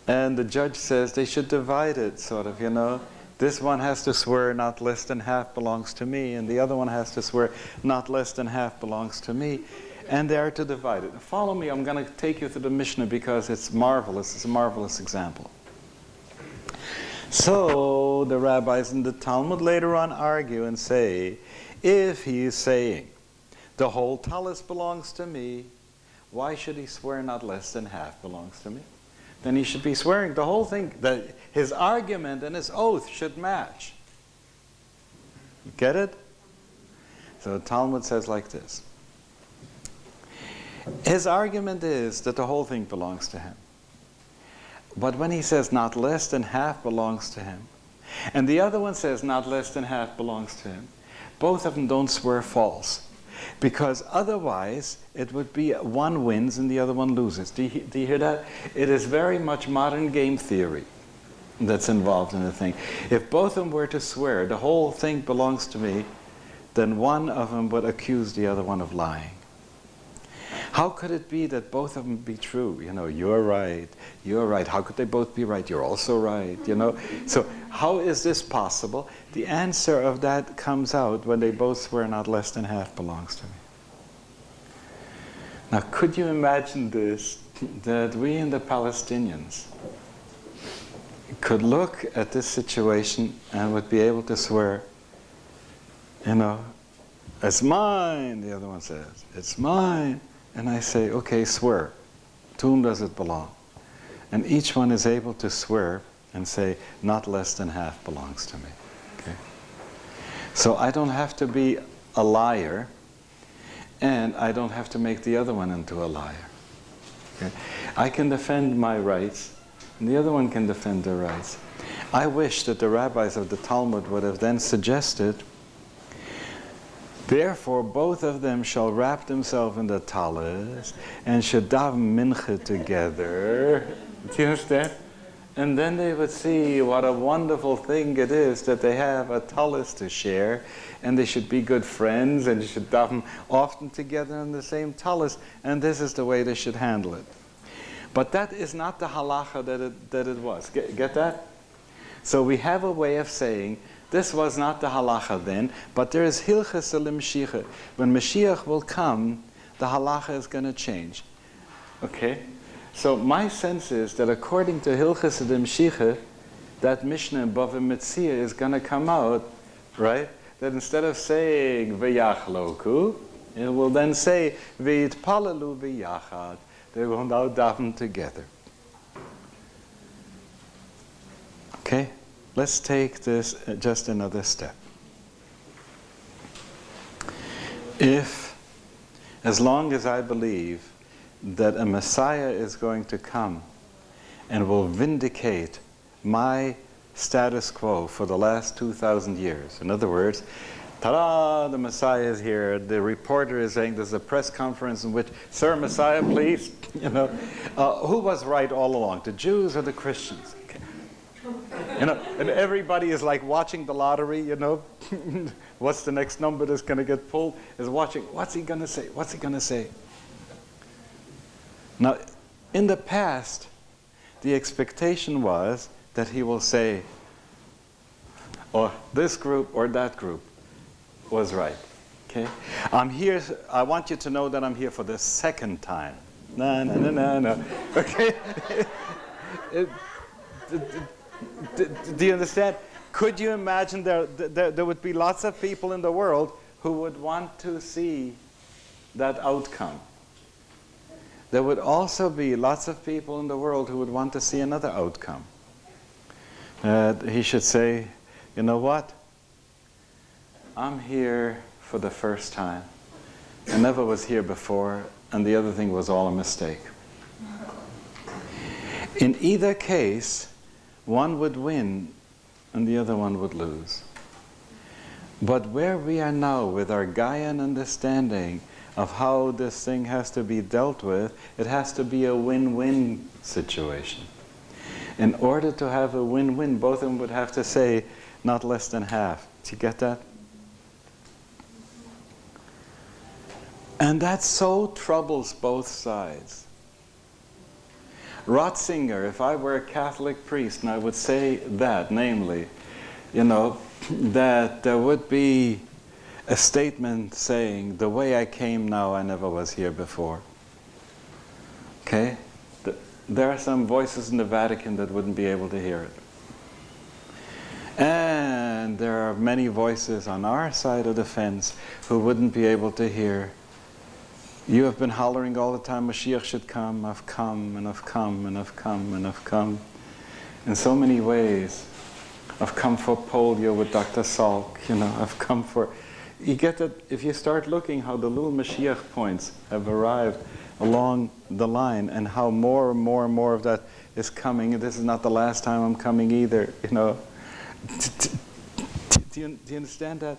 And the judge says they should divide it, sort of, you know. This one has to swear not less than half belongs to me, and the other one has to swear not less than half belongs to me. And they are to divide it. Follow me, I'm going to take you to the Mishnah because it's marvelous. It's a marvelous example. So the rabbis in the Talmud later on argue and say, if he is saying, the whole talus belongs to me, why should he swear not less than half belongs to me? Then he should be swearing the whole thing, that his argument and his oath should match. You get it? So the Talmud says like this. His argument is that the whole thing belongs to him. But when he says not less than half belongs to him, and the other one says not less than half belongs to him, both of them don't swear false. Because otherwise, it would be one wins and the other one loses. Do you hear that? It is very much modern game theory that's involved in the thing. If both of them were to swear, the whole thing belongs to me, then one of them would accuse the other one of lying. How could it be that both of them be true? You know, you're right, you're right. How could they both be right? You're also right, you know. So how is this possible? The answer of that comes out when they both swear not less than half belongs to me. Now, could you imagine this, that we and the Palestinians could look at this situation and would be able to swear, it's mine, the other one says, it's mine. And I say, okay, swear. To whom does it belong? And each one is able to swear and say, not less than half belongs to me. Okay? So I don't have to be a liar, and I don't have to make the other one into a liar. Okay? I can defend my rights, and the other one can defend their rights. I wish that the rabbis of the Talmud would have then suggested, therefore both of them shall wrap themselves in the talis and should daven mincha together. Do you understand? And then they would see what a wonderful thing it is that they have a talis to share, and they should be good friends, and they should daven often together in the same talis, and this is the way they should handle it. But that is not the halacha that it was. Get that? So we have a way of saying, this was not the halacha then, but there is hilchas l'mshicha. When Mashiach will come, the halacha is going to change. Okay? So my sense is that according to hilchas l'mshicha, that Mishnah in Bava Metzia is going to come out, right? That instead of saying v'yachloku, it will then say v'yitpalalu v'yachad. They will now daven together. Okay? Let's take this just another step. If, as long as I believe that a Messiah is going to come and will vindicate my status quo for the last 2,000 years, in other words, ta-da, the Messiah is here, the reporter is saying there's a press conference in which, Sir Messiah, please, who was right all along, the Jews or the Christians? And everybody is like watching the lottery, what's the next number that's going to get pulled, is watching, what's he going to say, what's he going to say? Now, in the past, the expectation was that he will say, or this group or that group was right, okay? I'm here, I want you to know that I'm here for the second time. No, okay? Do you understand? Could you imagine there would be lots of people in the world who would want to see that outcome? There would also be lots of people in the world who would want to see another outcome. He should say, you know what? I'm here for the first time. I never was here before, and the other thing was all a mistake. In either case, one would win and the other one would lose. But where we are now with our Gaian understanding of how this thing has to be dealt with, it has to be a win-win situation. In order to have a win-win, both of them would have to say not less than half. Do you get that? And that so troubles both sides. Ratzinger, if I were a Catholic priest, and I would say that, namely, that there would be a statement saying, the way I came now, I never was here before. Okay? There are some voices in the Vatican that wouldn't be able to hear it. And there are many voices on our side of the fence who wouldn't be able to hear, you have been hollering all the time, Mashiach should come, I've come, and I've come, and I've come, and I've come. In so many ways. I've come for polio with Dr. Salk, I've come for... You get that if you start looking how the little Mashiach points have arrived along the line, and how more and more and more of that is coming. This is not the last time I'm coming either, Do you understand that?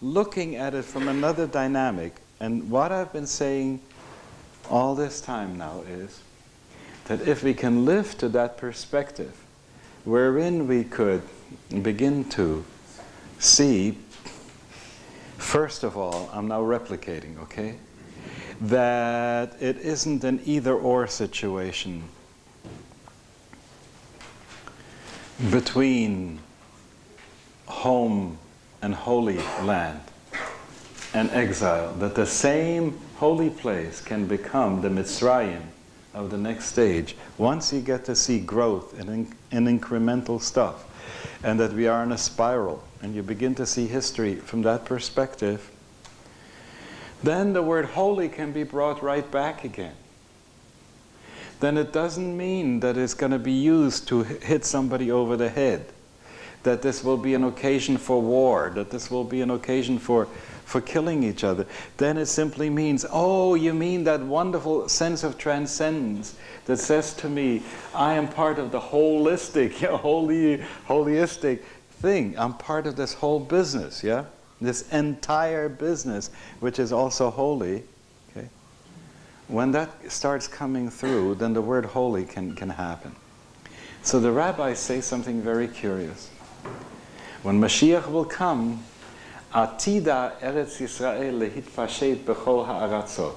Looking at it from another dynamic. And what I've been saying all this time now is that if we can live to that perspective, wherein we could begin to see, first of all, I'm now replicating, okay, that it isn't an either-or situation between home and holy land. and Exile, that the same holy place can become the Mitzrayim of the next stage once you get to see growth in incremental stuff, and that we are in a spiral, and you begin to see history from that perspective, then the word holy can be brought right back again. Then it doesn't mean that it's going to be used to hit somebody over the head, that this will be an occasion for war, that this will be an occasion for killing each other. Then it simply means, oh, you mean that wonderful sense of transcendence that says to me, I am part of the holistic, holistic thing. I'm part of this whole business, yeah? This entire business, which is also holy. Okay? When that starts coming through, then the word holy can happen. So the rabbis say something very curious. When Mashiach will come, Atida Eretz Yisrael lehitpashet bechol ha'aratzot.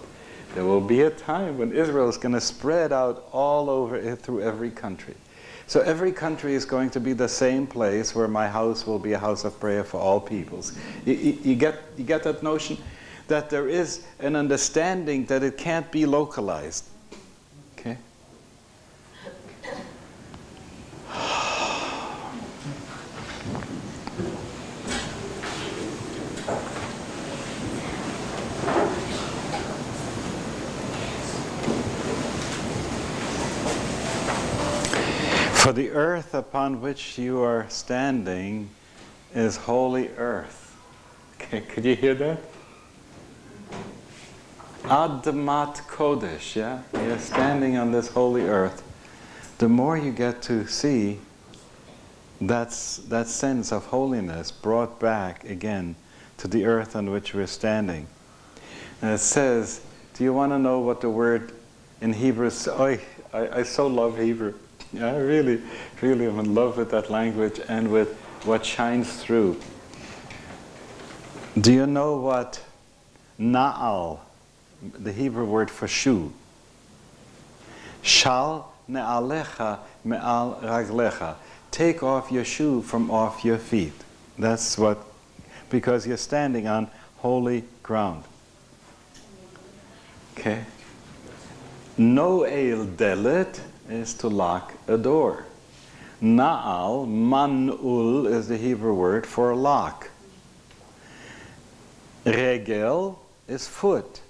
There will be a time when Israel is going to spread out all over it through every country. So every country is going to be the same place where my house will be a house of prayer for all peoples. You get that notion? That there is an understanding that it can't be localized. Okay? For the earth upon which you are standing is holy earth. Okay, could you hear that? Admat Kodesh, yeah? You're standing on this holy earth. The more you get to see that sense of holiness brought back again to the earth on which we're standing. And it says, do you want to know what the word in Hebrew is? I so love Hebrew. Yeah, I really am in love with that language and with what shines through. Do you know what na'al, the Hebrew word for shoe? Shal ne'alecha me'al raglecha. Take off your shoe from off your feet. That's what, because you're standing on holy ground. Okay? No'el delet is to lock a door. Na'al, man'ul, is the Hebrew word for lock. Regel is foot.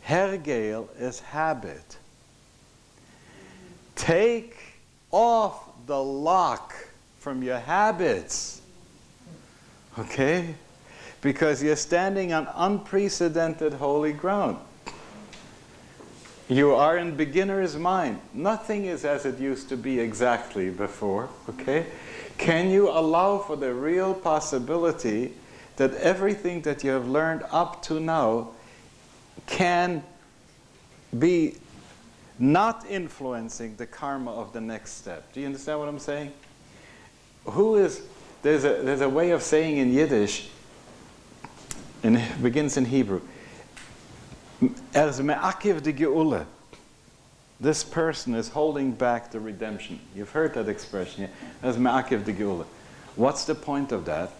Hergel is habit. Take off the lock from your habits. Okay? Because you're standing on unprecedented holy ground. You are in beginner's mind. Nothing is as it used to be exactly before, okay? Can you allow for the real possibility that everything that you have learned up to now can be not influencing the karma of the next step? Do you understand what I'm saying? There's a way of saying in Yiddish, and it begins in Hebrew, me'akiv de geula. This person is holding back the redemption. You've heard that expression, yeah? As me'akiv de geula. What's the point of that?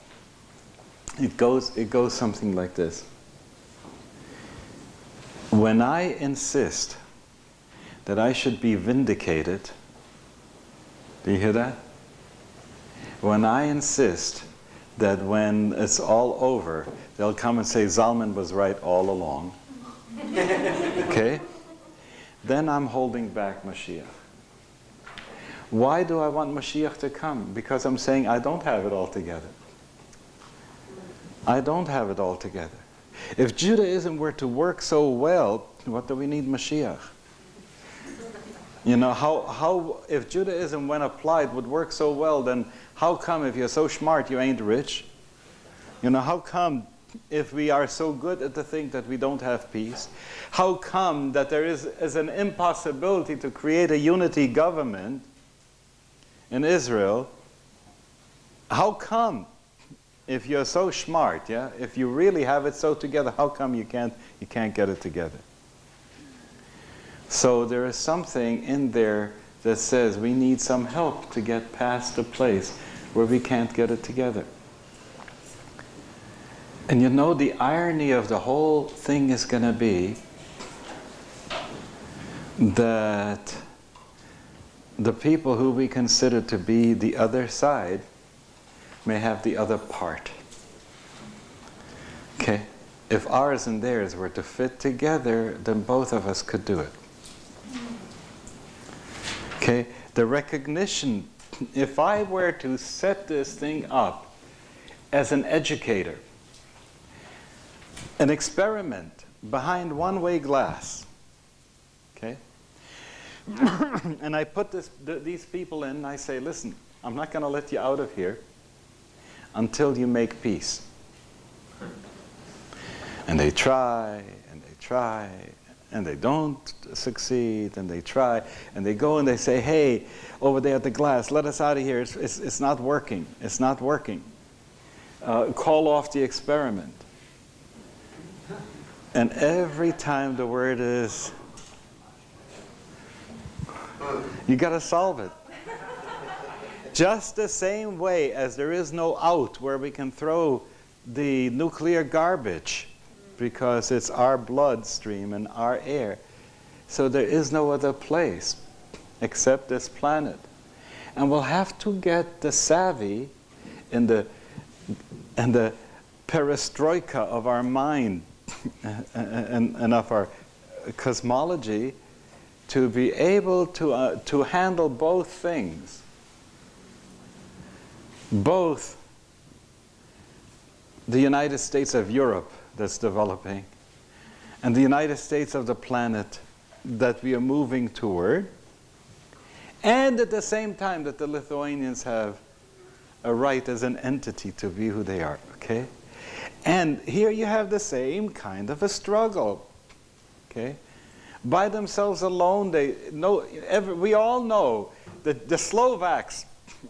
It goes something like this. When I insist that I should be vindicated, do you hear that? When I insist that when it's all over, they'll come and say Zalman was right all along, okay? Then I'm holding back Mashiach. Why do I want Mashiach to come? Because I'm saying I don't have it all together. I don't have it all together. If Judaism were to work so well, what do we need Mashiach? You know, how if Judaism, when applied, would work so well, then how come if you're so smart you ain't rich? You know, how come if we are so good at the thing that we don't have peace? How come that there is an impossibility to create a unity government in Israel? How come if you're so smart, yeah, if you really have it so together, how come you can't get it together? So there is something in there that says we need some help to get past the place where we can't get it together. And you know, the irony of the whole thing is going to be that the people who we consider to be the other side may have the other part. Okay? If ours and theirs were to fit together, then both of us could do it. Okay? The recognition, if I were to set this thing up as an educator, an experiment behind one-way glass, okay? And I put these people in, and I say, listen, I'm not going to let you out of here until you make peace. And they try, and they try, and they don't succeed, and they try, and they go and they say, hey, over there at the glass, let us out of here. It's not working. It's not working. Call off the experiment. And every time the word is, you got to solve it. Just the same way as there is no out where we can throw the nuclear garbage because it's our bloodstream and our air. So there is no other place except this planet. And we'll have to get the savvy and the perestroika of our mind and of our cosmology to be able to handle both things. Both the United States of Europe that's developing and the United States of the planet that we are moving toward, and at the same time that the Lithuanians have a right as an entity to be who they are, okay? And here you have the same kind of a struggle, okay? By themselves alone, we all know that the Slovaks,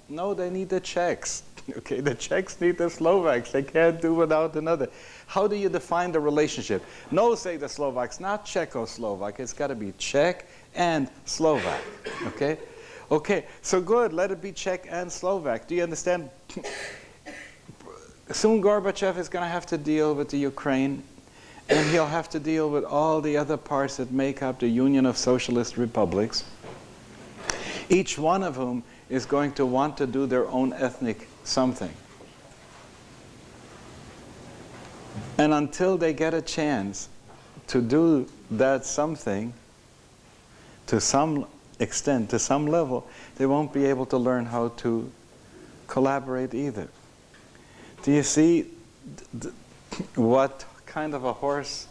no, they need the Czechs, okay? The Czechs need the Slovaks. They can't do without another. How do you define the relationship? No, say the Slovaks, not Czechoslovak. It's got to be Czech and Slovak, okay? Okay, so good, let it be Czech and Slovak. Do you understand? Soon Gorbachev is going to have to deal with the Ukraine, and he'll have to deal with all the other parts that make up the Union of Socialist Republics, each one of whom is going to want to do their own ethnic something. And until they get a chance to do that something, to some extent, to some level, they won't be able to learn how to collaborate either. Do you see what kind of a horse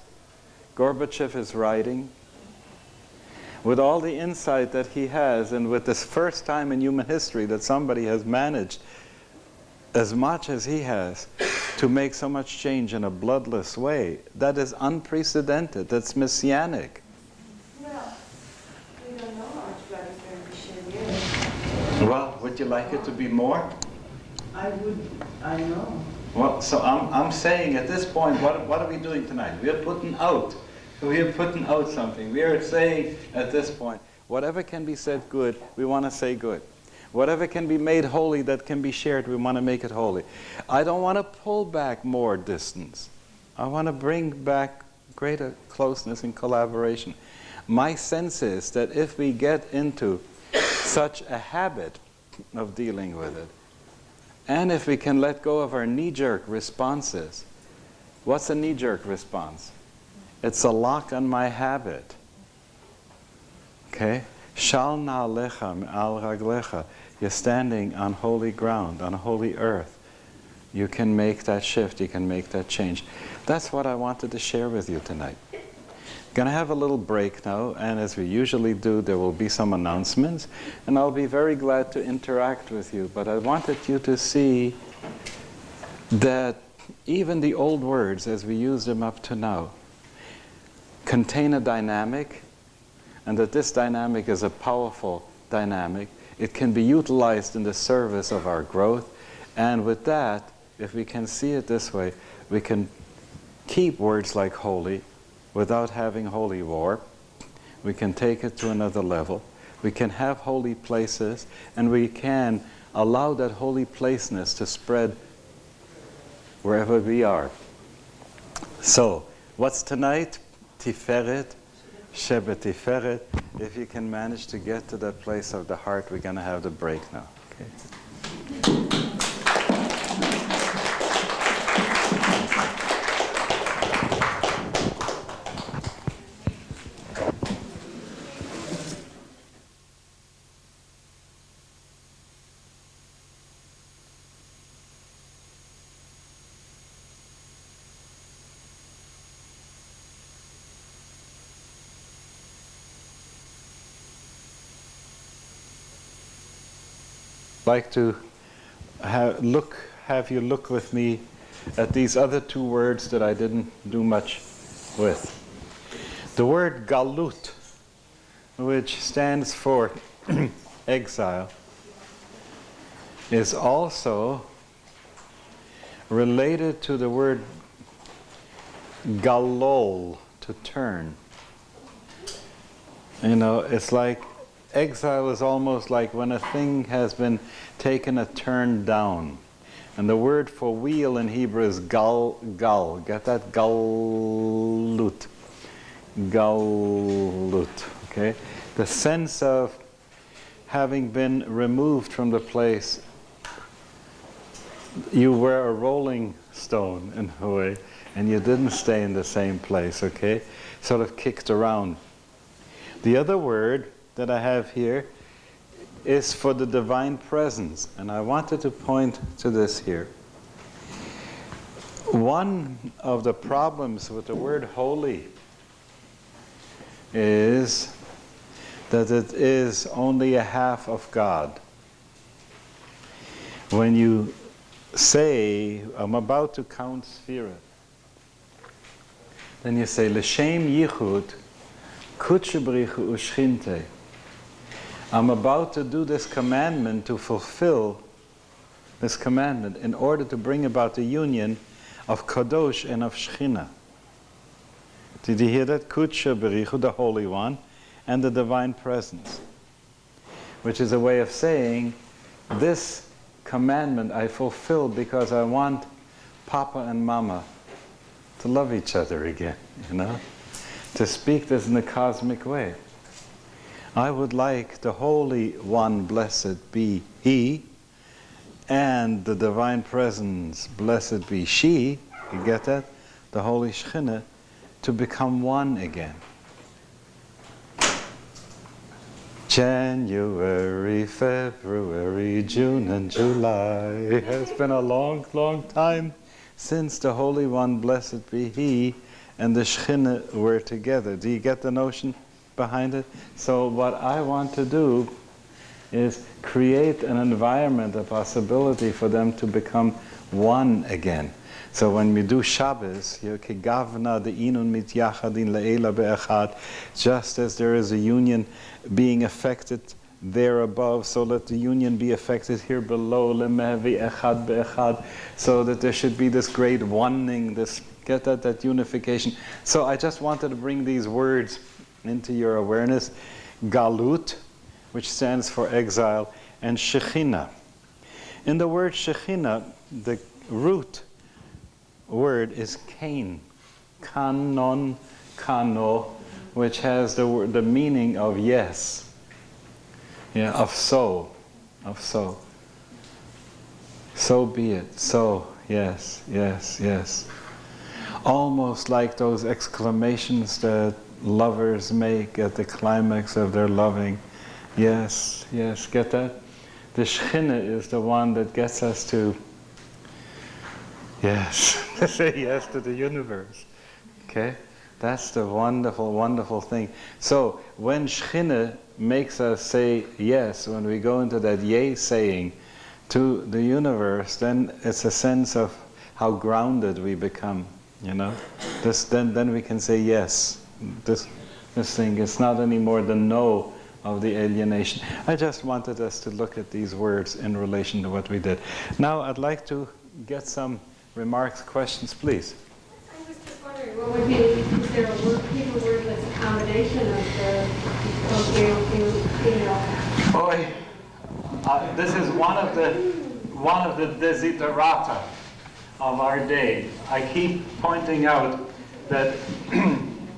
Gorbachev is riding? With all the insight that he has, and with this first time in human history that somebody has managed as much as he has to make so much change in a bloodless way, that is unprecedented, that's messianic. Well, we don't know how much radical is. Well, would you like it to be more? I know. Well, so I'm saying at this point, what are we doing tonight? We are putting out something. We are saying at this point, whatever can be said good, we want to say good. Whatever can be made holy that can be shared, we want to make it holy. I don't want to pull back more distance. I want to bring back greater closeness and collaboration. My sense is that if we get into such a habit of dealing with it, and if we can let go of our knee-jerk responses. What's a knee-jerk response? It's a lock on my habit. Okay? Shal na'alecha al raglecha. You're standing on holy ground, on holy earth. You can make that shift, you can make that change. That's what I wanted to share with you tonight. Going to have a little break now, and as we usually do, there will be some announcements, and I'll be very glad to interact with you. But I wanted you to see that even the old words, as we use them up to now, contain a dynamic, and that this dynamic is a powerful dynamic. It can be utilized in the service of our growth, and with that, if we can see it this way, we can keep words like holy, without having holy war. We can take it to another level. We can have holy places, and we can allow that holy placeness to spread wherever we are. So, what's tonight? Tiferet, Shebe Tiferet. If you can manage to get to that place of the heart, we're going to have the break now. Okay. Like to have you look with me at these other two words that I didn't do much with. The word galut, which stands for exile, is also related to the word galol, to turn. You know, it's like exile is almost like when a thing has been taken a turn down. And the word for wheel in Hebrew is gal. Get that? Galut. Galut. Okay? The sense of having been removed from the place. You were a rolling stone in a way, and you didn't stay in the same place, okay? Sort of kicked around. The other word that I have here is for the divine presence, and I wanted to point to this here. One of the problems with the word holy is that it is only a half of God. When you say, I'm about to count Sphira, then you say, L'shem yichud kutchebrichu ushchinte. I'm about to do this commandment, to fulfill this commandment in order to bring about the union of Kadosh and of Shechina. Did you hear that? Kudsha Berichu, the Holy One, and the Divine Presence. Which is a way of saying, this commandment I fulfill because I want Papa and Mama to love each other again, you know? To speak this in a cosmic way. I would like the Holy One, blessed be He, and the Divine Presence, blessed be She, you get that? The Holy Shechina, to become one again. January, February, June, and July. It has been a long, long time since the Holy One, blessed be He, and the Shechina were together. Do you get the notion behind it? So what I want to do is create an environment, a possibility for them to become one again. So when we do Shabbos, Kegavna de'inun mit yachadin le'ela be'echad, just as there is a union being affected there above, so let the union be affected here below, le'mehvi echad be'echad, so that there should be this great onening, this, get that unification. So I just wanted to bring these words into your awareness. Galut, which stands for exile, and Shechina. In the word Shechina, the root word is kain, kanon, kano, which has the meaning of yes, yeah, of so. So be it. So, yes, yes, yes. Almost like those exclamations that lovers make at the climax of their loving. Yes, yes, get that? The Shechina is the one that gets us to, yes, to say yes to the universe. Okay? That's the wonderful, wonderful thing. So, when Shechina makes us say yes, when we go into that yea saying to the universe, then it's a sense of how grounded we become, you know? Then we can say yes. This thing is not anymore the no of the alienation. I just wanted us to look at these words in relation to what we did. Now I'd like to get some remarks, questions, please. I was just wondering, what would be, is there a word that's a combination of you know? Boy, this is one of the desiderata of our day. I keep pointing out that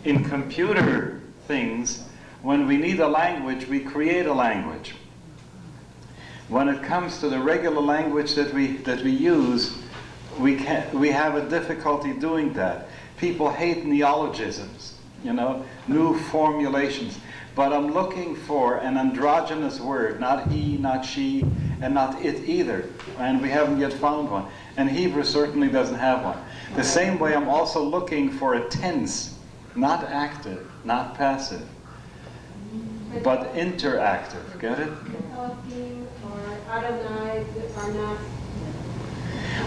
in computer things, when we need a language, we create a language. When it comes to the regular language that we use, we have a difficulty doing that. People hate neologisms, new formulations. But I'm looking for an androgynous word, not he, not she, and not it either. And we haven't yet found one. And Hebrew certainly doesn't have one. The same way I'm also looking for a tense, not active, not passive, but interactive. Get it? Elohim or Adonai are not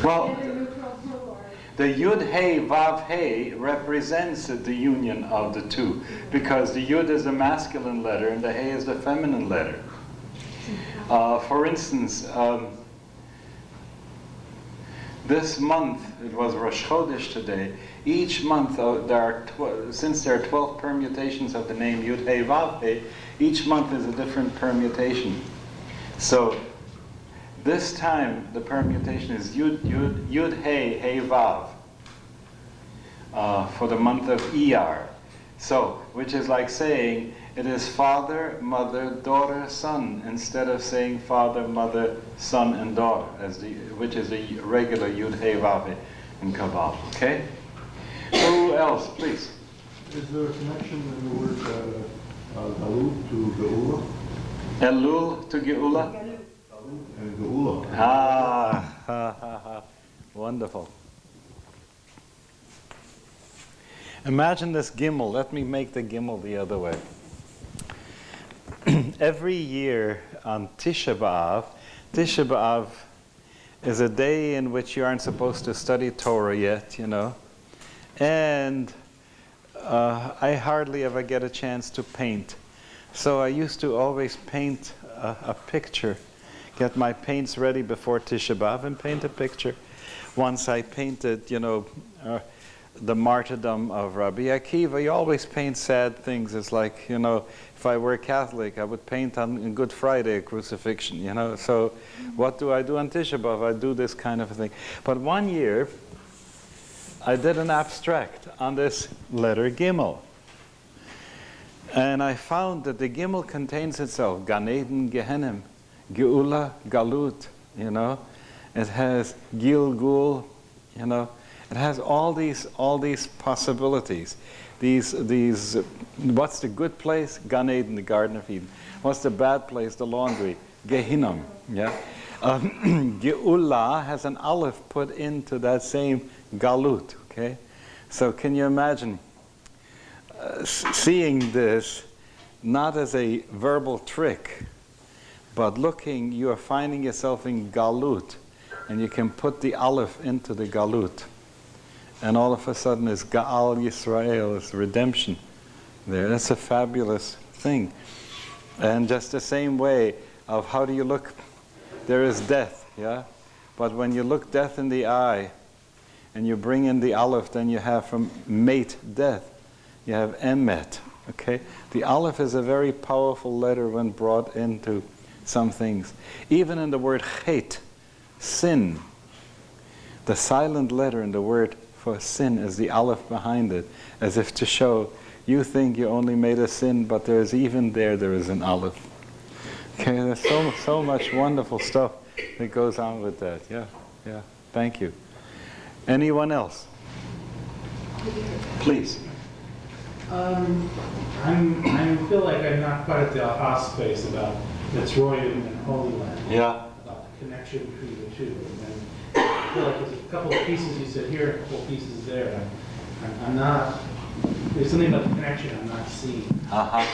Well, neutral or the Yud Hey Vav Hey represents the union of the two, because the Yud is the masculine letter and the Hey is the feminine letter. For instance, this month, it was Rosh Chodesh today. Each month, since there are 12 permutations of the name Yud Hey Vav Hey, each month is a different permutation. So this time, the permutation is Yud Hey Hey Vav for the month of Iyar. So, which is like saying it is father, mother, daughter, son, instead of saying father, mother, son, and daughter, which is the regular Yud Hey Vav Hey in Kabbalah. Okay? Who else, please? Is there a connection in the word Galut to Geula? Elul to Geula? Galut and Geula. Ah, wonderful. Imagine this gimel. Let me make the gimel the other way. Every year on Tisha B'Av is a day in which you aren't supposed to study Torah yet, and I hardly ever get a chance to paint. So I used to always paint a picture, get my paints ready before Tisha B'Av and paint a picture. Once I painted, the martyrdom of Rabbi Akiva. You always paint sad things. It's like, if I were Catholic, I would paint on Good Friday a crucifixion, So what do I do on Tisha B'Av? I do this kind of a thing. But one year, I did an abstract on this letter Gimel. And I found that the Gimel contains itself Gan Eden, Gehenim, Geula, Galut, It has Gilgul, It has all these possibilities. These what's the good place? Gan Eden, the Garden of Eden. What's the bad place? The laundry. Gehinnom. Yeah. Geula has an aleph put into that same galut. Okay. So can you imagine seeing this not as a verbal trick, but you are finding yourself in galut, and you can put the aleph into the galut. And all of a sudden it's Ga'al Yisrael, it's redemption there. That's a fabulous thing. And just the same way of how do you look, there is death, yeah? But when you look death in the eye and you bring in the aleph, then you have from mate, death. You have emet, okay? The aleph is a very powerful letter when brought into some things. Even in the word chet, sin, the silent letter in the word for sin is the aleph behind it, as if to show you think you only made a sin, but there is an aleph. Okay, there's so much wonderful stuff that goes on with that. Yeah. Thank you. Anyone else? Please. I feel like I'm not quite at the aha space about Mitzrayim and Holy Land. Yeah. About the connection between the two. I feel like there's a couple of pieces you said here, a couple of pieces there. I'm not, there's something about the connection I'm not seeing. Uh-huh.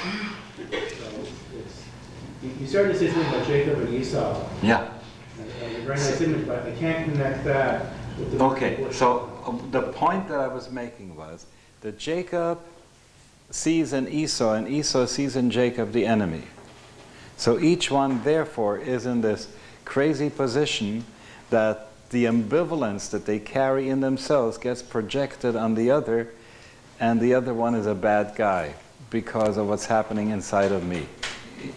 So you started to say something about Jacob and Esau. Yeah. A very nice image, but I can't connect that with the Okay, so the point that I was making was that Jacob sees in Esau, and Esau sees in Jacob the enemy. So each one, therefore, is in this crazy position that the ambivalence that they carry in themselves gets projected on the other, and the other one is a bad guy because of what's happening inside of me.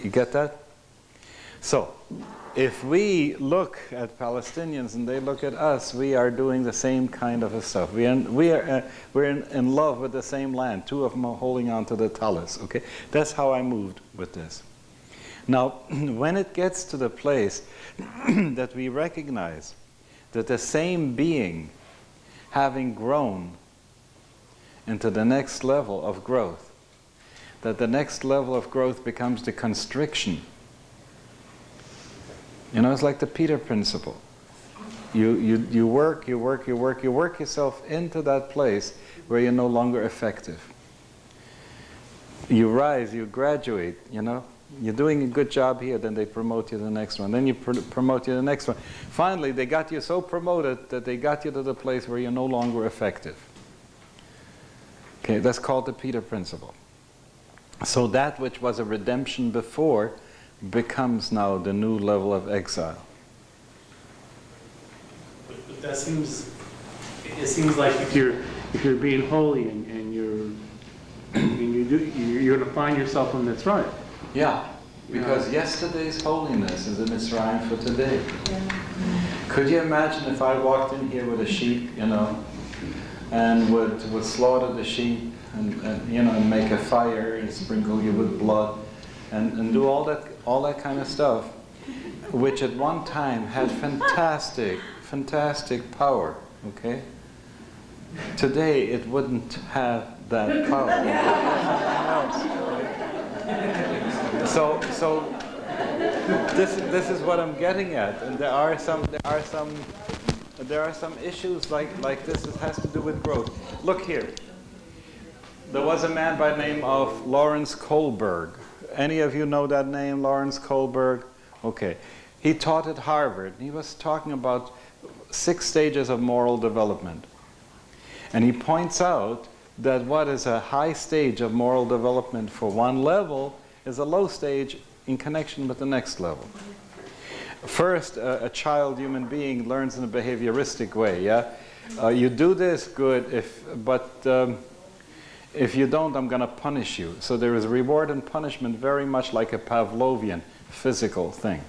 You get that? So, if we look at Palestinians and they look at us, we are doing the same kind of stuff. We're in love with the same land. Two of them are holding on to the talus. Okay, that's how I moved with this. Now, when it gets to the place that we recognize that the same being, having grown into the next level of growth, that the next level of growth becomes the constriction. You know, it's like the Peter principle. You work yourself into that place where you're no longer effective. You rise, you graduate, you know. You're doing a good job here, then they promote you to the next one. Then you promote you to the next one. Finally, they got you so promoted that they got you to the place where you're no longer effective. Okay, that's called the Peter principle. So that which was a redemption before becomes now the new level of exile. But that seems, it seems like if you're being holy and you're going to find yourself in Mitzrayim. Yeah, because yesterday's holiness is a Mitzrayim for today. Could you imagine if I walked in here with a sheep, you know, and would slaughter the sheep and you know, and make a fire and sprinkle you with blood and do all that kind of stuff, which at one time had fantastic power, okay? Today it wouldn't have that power. So this is what I'm getting at, and there are some issues like this that has to do with growth. Look here. There was a man by the name of Lawrence Kohlberg. Any of you know that name, Lawrence Kohlberg? Okay. He taught at Harvard. He was talking about 6 stages of moral development. And he points out that what is a high stage of moral development for one level is a low stage in connection with the next level. First, a child human being learns in a behavioristic way, yeah? You do this, good, but if you don't, I'm going to punish you. So there is reward and punishment very much like a Pavlovian physical thing.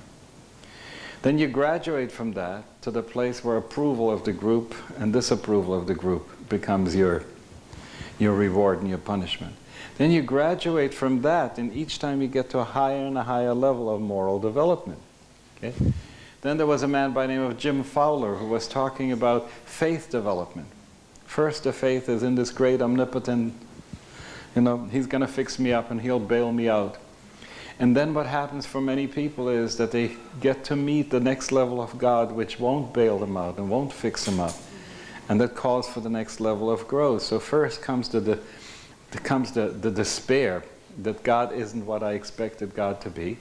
Then you graduate from that to the place where approval of the group and disapproval of the group becomes your reward and your punishment. Then you graduate from that, and each time you get to a higher and a higher level of moral development. Okay? Then there was a man by the name of Jim Fowler who was talking about faith development. First, the faith is in this great omnipotent, you know, he's going to fix me up and he'll bail me out. And then what happens for many people is that they get to meet the next level of God, which won't bail them out and won't fix them up. And that calls for the next level of growth. So first comes the despair that God isn't what I expected God to be.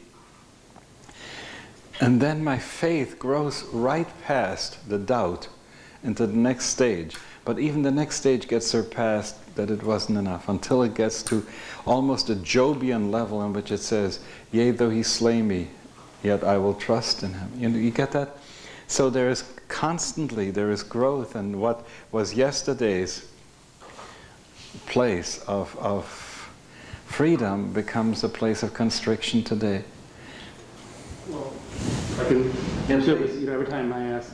And then my faith grows right past the doubt into the next stage. But even the next stage gets surpassed that it wasn't enough, until it gets to almost a Jobian level in which it says, yea, though he slay me, yet I will trust in him. You get that? So there is growth, and what was yesterday's place of freedom becomes a place of constriction today. Well, I can answer this, you know, every time I ask,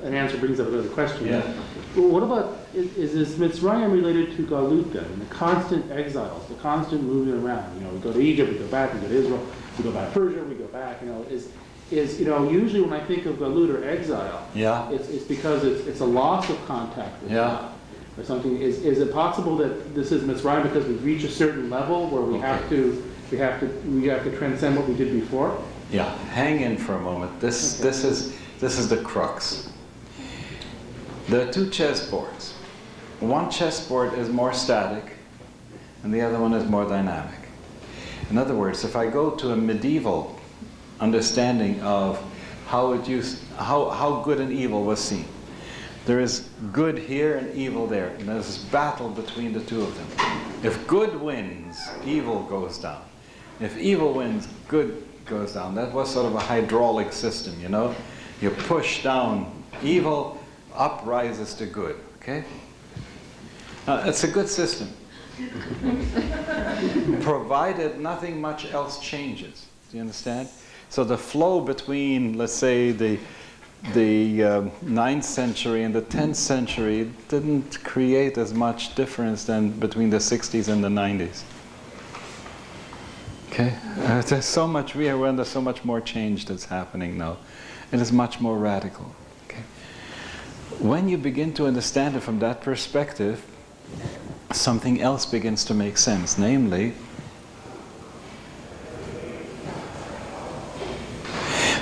an answer brings up another question. Yeah. Well, what about, is this Mitzrayim related to Galut then, and the constant exiles, the constant moving around? You know, we go to Egypt, we go back, we go to Israel, we go back to Persia, we go back, you know, you know, usually when I think of Galut or exile, Yeah. it's because it's a loss of contact with God. Or something. Is it possible that this is Mitzrayim because we've reached a certain level where we have to transcend what we did before? Yeah, hang in for a moment. This is the crux. There are 2 chessboards. One chessboard is more static, and the other one is more dynamic. In other words, if I go to a medieval understanding of how good and evil was seen, there is good here and evil there, and there's this battle between the two of them. If good wins, evil goes down. If evil wins, good goes down. That was sort of a hydraulic system, you know? You push down evil, up rises to good, okay? It's a good system. Provided nothing much else changes. Do you understand? So the flow between, let's say, the 9th century and the 10th century didn't create as much difference than between the 60s and the 90s. Okay? There's so much, we are under so much more change that's happening now. It is much more radical. Okay? When you begin to understand it from that perspective, something else begins to make sense, namely,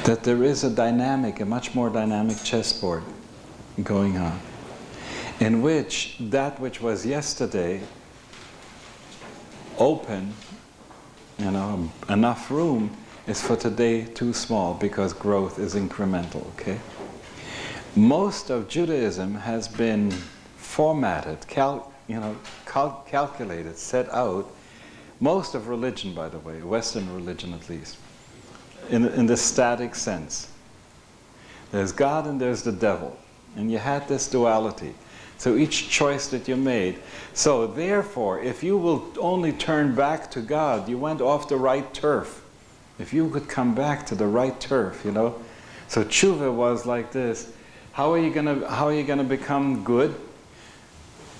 that there is a dynamic, a much more dynamic chessboard going on, in which that which was yesterday open, enough room, is for today too small because growth is incremental, okay? Most of Judaism has been formatted, calculated, set out, most of religion, by the way, Western religion at least, in the static sense. There's God and there's the devil. And you had this duality. So each choice that you made. So therefore, if you will only turn back to God, you went off the right turf. If you could come back to the right turf, So tshuva was like this. How are you gonna become good?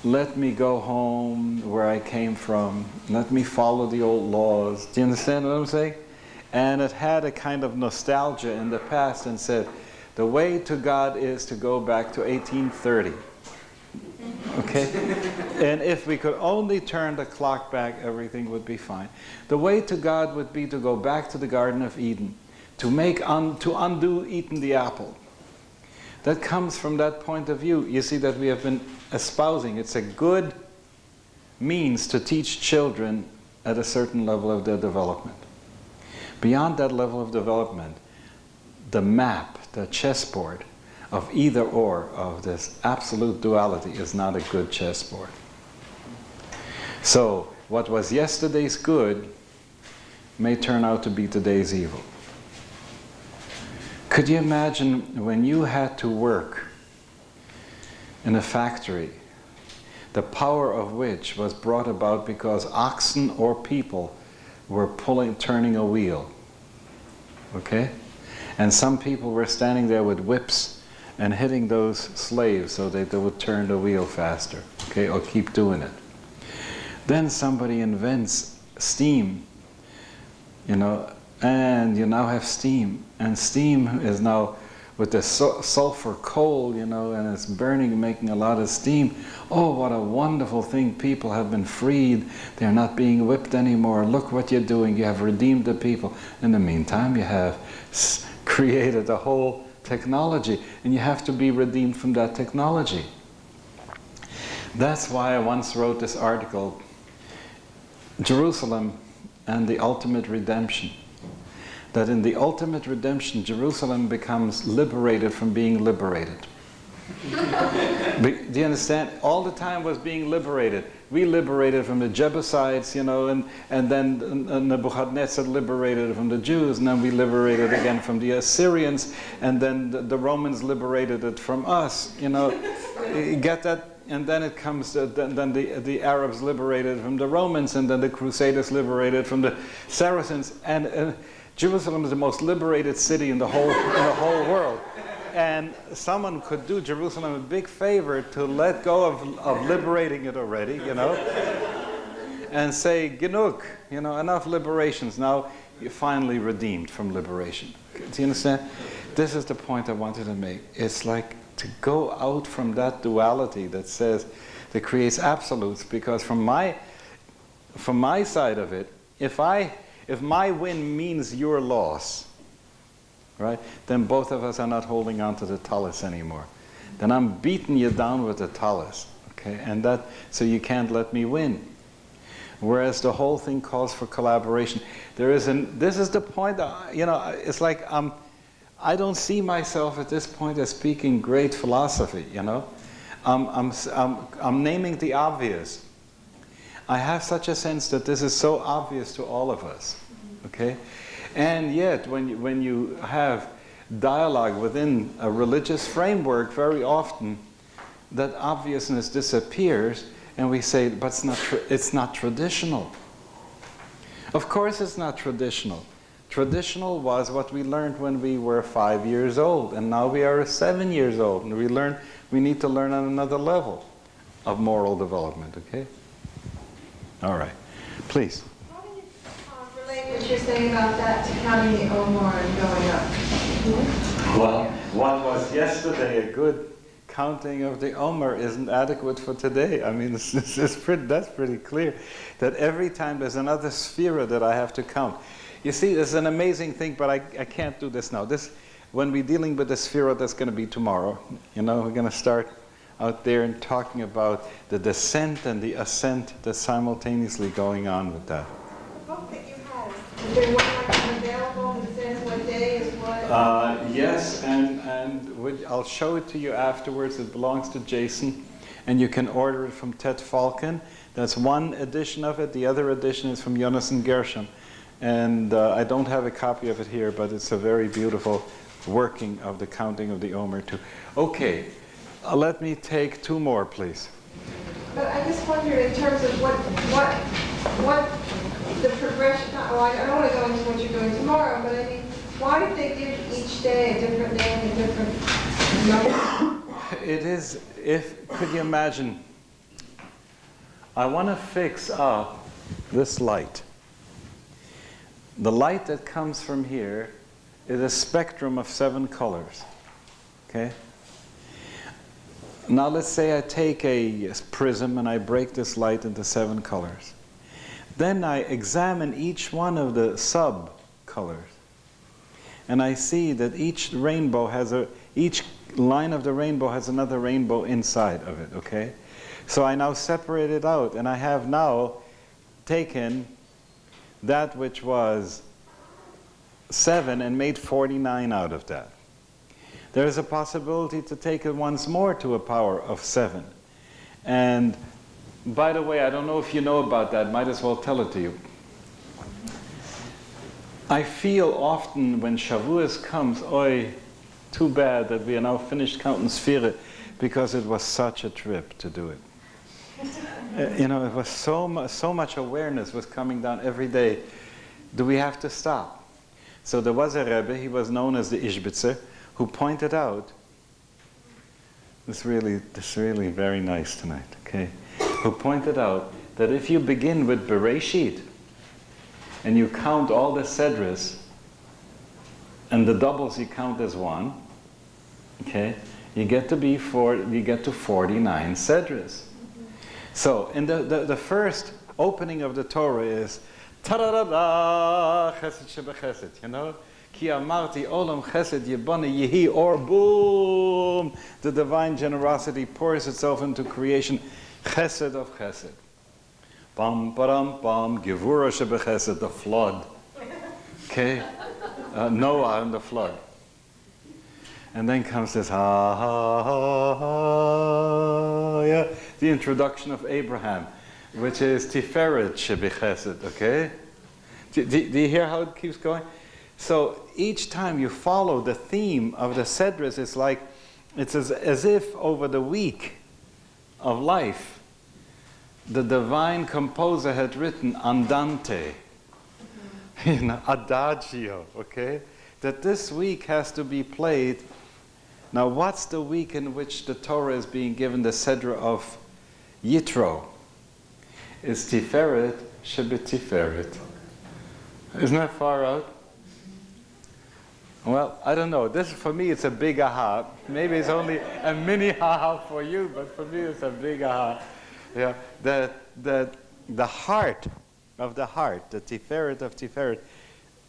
Let me go home where I came from. Let me follow the old laws. Do you understand what I'm saying? And it had a kind of nostalgia in the past and said, the way to God is to go back to 1830. Okay? And if we could only turn the clock back, everything would be fine. The way to God would be to go back to the Garden of Eden, to undo eating the apple. That comes from that point of view. You see that we have been espousing. It's a good means to teach children at a certain level of their development. Beyond that level of development, the map, the chessboard of either or, of this absolute duality, is not a good chessboard. So, what was yesterday's good may turn out to be today's evil. Could you imagine when you had to work in a factory, the power of which was brought about because oxen or people were turning a wheel, okay? And some people were standing there with whips and hitting those slaves so that they would turn the wheel faster, okay, or keep doing it. Then somebody invents steam, and you now have steam. And steam is now, with the sulfur coal, and it's burning, making a lot of steam. Oh, what a wonderful thing. People have been freed. They're not being whipped anymore. Look what you're doing. You have redeemed the people. In the meantime, you have created a whole technology, and you have to be redeemed from that technology. That's why I once wrote this article, Jerusalem and the Ultimate Redemption. That in the ultimate redemption, Jerusalem becomes liberated from being liberated. Do you understand? All the time was being liberated. We liberated from the Jebusites, and then Nebuchadnezzar liberated from the Jews, and then we liberated again from the Assyrians, and then the Romans liberated it from us. You get that? And then it comes, then the Arabs liberated from the Romans, and then the Crusaders liberated from the Saracens, and Jerusalem is the most liberated city in the whole world. And someone could do Jerusalem a big favor to let go of liberating it already, and say, Genug, enough liberations. Now you're finally redeemed from liberation. Do you understand? This is the point I wanted to make. It's like to go out from that duality that creates absolutes, because from my side of it, if my win means your loss, right, then both of us are not holding on to the talus anymore. Then I'm beating you down with the talus, okay, so you can't let me win. Whereas the whole thing calls for collaboration. This is the point, it's like I don't see myself at this point as speaking great philosophy, I'm naming the obvious. I have such a sense that this is so obvious to all of us, okay? And yet, when you have dialogue within a religious framework, very often that obviousness disappears, and we say, but it's not traditional. Of course it's not traditional. Traditional was what we learned when we were 5 years old, and now we are 7 years old, and we need to learn on another level of moral development, okay? All right, please. How do you relate what you're saying about that to counting the Omar and going up? Well, what was yesterday a good counting of the Omer isn't adequate for today. I mean, that's pretty clear, that every time there's another sphere that I have to count. You see, it's an amazing thing, but I can't do this now. When we're dealing with the sphere, that's going to be tomorrow. You know, we're going to start out there and talking about the descent and the ascent that's simultaneously going on with that. The book that you have, is there one available that says what day is what? Yes, and I'll show it to you afterwards. It belongs to Jason, and you can order it from Ted Falcon. That's one edition of it. The other edition is from Jonathan Gershom. And I don't have a copy of it here, but it's a very beautiful working of the counting of the Omer too. Okay, let me take 2 more, please. But I just wonder in terms of what the progression, well, I don't want to go into what you're doing tomorrow, but I mean, why did they give each day a different name, a different number? It is, could you imagine, I want to fix up this light. The light that comes from here is a spectrum of 7 colors, okay? Now let's say I take a prism and I break this light into 7 colors. Then I examine each one of the sub-colors. And I see that each line of the rainbow has another rainbow inside of it, okay? So I now separate it out, and I have now taken that which was 7 and made 49 out of that. There is a possibility to take it once more to a power of 7. And by the way, I don't know if you know about that, might as well tell it to you. I feel often when Shavuos comes, oi, too bad that we are now finished counting Sphira, because it was such a trip to do it. You know, it was so much awareness was coming down every day. Do we have to stop? So there was a Rebbe, he was known as the Ishbitzer, who pointed out, this really very nice tonight, okay? Who pointed out that if you begin with Bereshit and you count all the Sedras and the doubles you count as 1, okay, you get to 49 Sedras. So, in the first opening of the Torah is ta-da-da-da, chesed shebechesed, you know? Ki amarti olam chesed yibane yehi, or boom, the divine generosity pours itself into creation, chesed of chesed. Bam, ba-dam, bam, gevura shebechesed, the flood. Okay? Noah and the flood. And then comes this, ha, ha, ha, ha, yeah, the introduction of Abraham, which is Tiferet Shebechesed, okay? Do you hear how it keeps going? So each time you follow the theme of the Sedras, it's like, it's as if over the week of life, the divine composer had written Andante, you know, Adagio, okay? That this week has to be played. Now, what's the week in which the Torah is being given the Sedra of Yitro? Is Tiferet Shebetiferet. Isn't that far out? Well, I don't know. This, for me, it's a big aha. Maybe it's only a mini aha for you, but for me, it's a big aha. Yeah, that the heart of the heart, the Tiferet of Tiferet,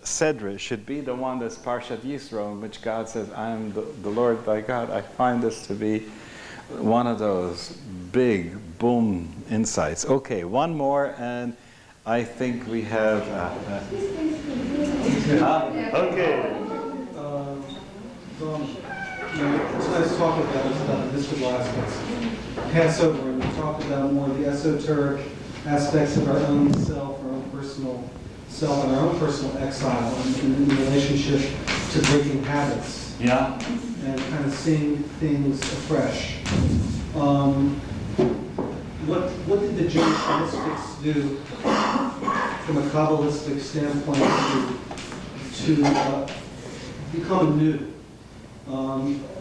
Sedra, should be the one that's Parshat Yisro, in which God says, I am the Lord thy God. I find this to be one of those big boom insights. Okay, one more, and I think we have... okay. It's nice talking about the mystical aspects. Passover, and we talked about more of the esoteric aspects of our own self, our own personal self, and our own personal exile, and in relationship to breaking habits. Yeah. And kind of seeing things afresh. What did the Jewish mystics do from a Kabbalistic standpoint to become anew.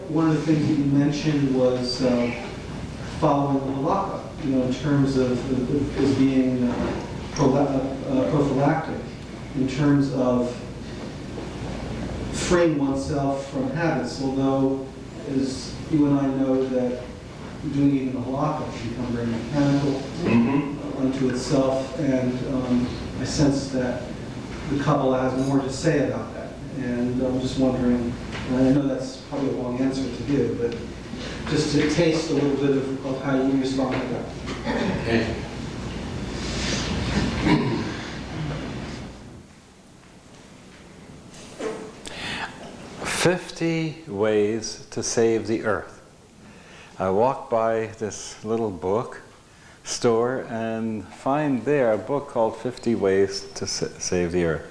One of the things that you mentioned was following the halakha, in terms of as being prophylactic, in terms of freeing oneself from habits, although, as you and I know, that doing even the halakha can become very mechanical unto itself, and I sense that the Kabbalah has more to say about that. And I'm just wondering, and I know that's probably a long answer to give, but just to taste a little bit of how you respond to that. Okay. "50 Ways to Save the Earth." I walked by this little book store and find there a book called 50 Ways to Save the Earth.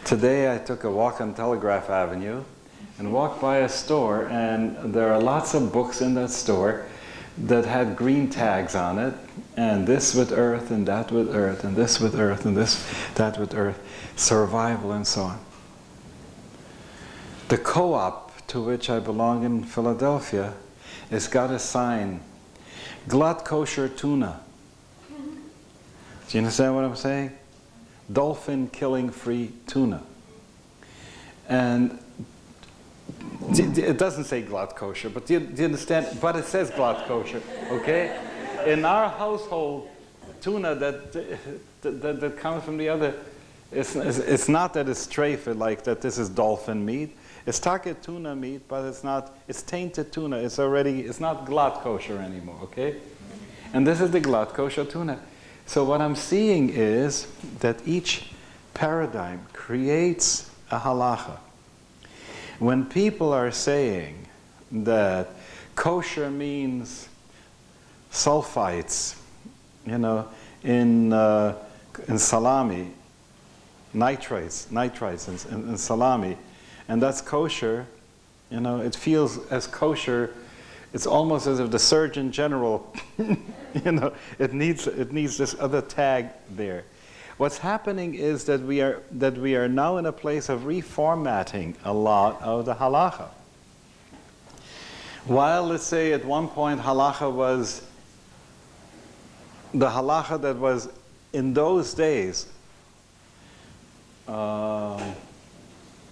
Today I took a walk on Telegraph Avenue and walked by a store, and there are lots of books in that store that had green tags on it, and this with earth, and that with earth, and this with earth, and that with earth, survival, and so on. The co-op to which I belong in Philadelphia has got a sign, "Glatt kosher tuna." Do you understand what I'm saying? Dolphin killing free tuna. And it doesn't say glatt kosher, but do you understand? But it says glatt kosher, okay? In our household, tuna that comes from the other, it's not that it's treifed, like that this is dolphin meat. It's target tuna meat, but it's tainted tuna. It's not glatt kosher anymore, okay? And this is the glatt kosher tuna. So what I'm seeing is that each paradigm creates a halacha. When people are saying that kosher means sulfites, in salami, nitrites in salami, and that's kosher, it feels as kosher. It's almost as if the Surgeon General, it needs this other tag there. What's happening is that we are now in a place of reformatting a lot of the halacha. While, let's say, at one point halacha was the halacha that was in those days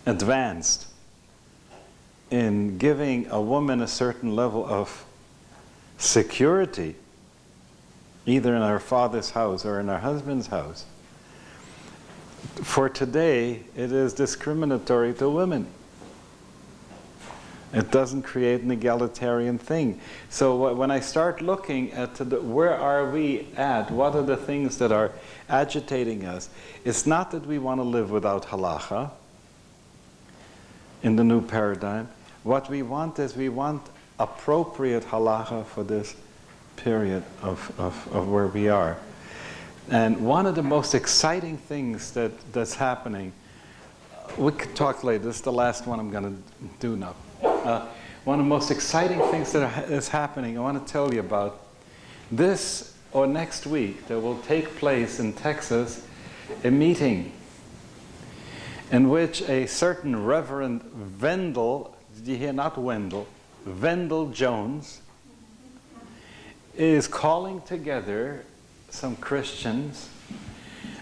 advanced in giving a woman a certain level of security, either in her father's house or in her husband's house. For today, it is discriminatory to women. It doesn't create an egalitarian thing. So when I start looking at where are we at, what are the things that are agitating us, it's not that we want to live without halacha in the new paradigm. What we want is appropriate halacha for this period of where we are. And one of the most exciting things that's happening, we could talk later, this is the last one I'm going to do now. One of the most exciting things that is happening, I want to tell you about. This or next week, there will take place in Texas a meeting in which a certain Reverend Wendell, did you hear, not Wendell, Wendell Jones, is calling together some Christians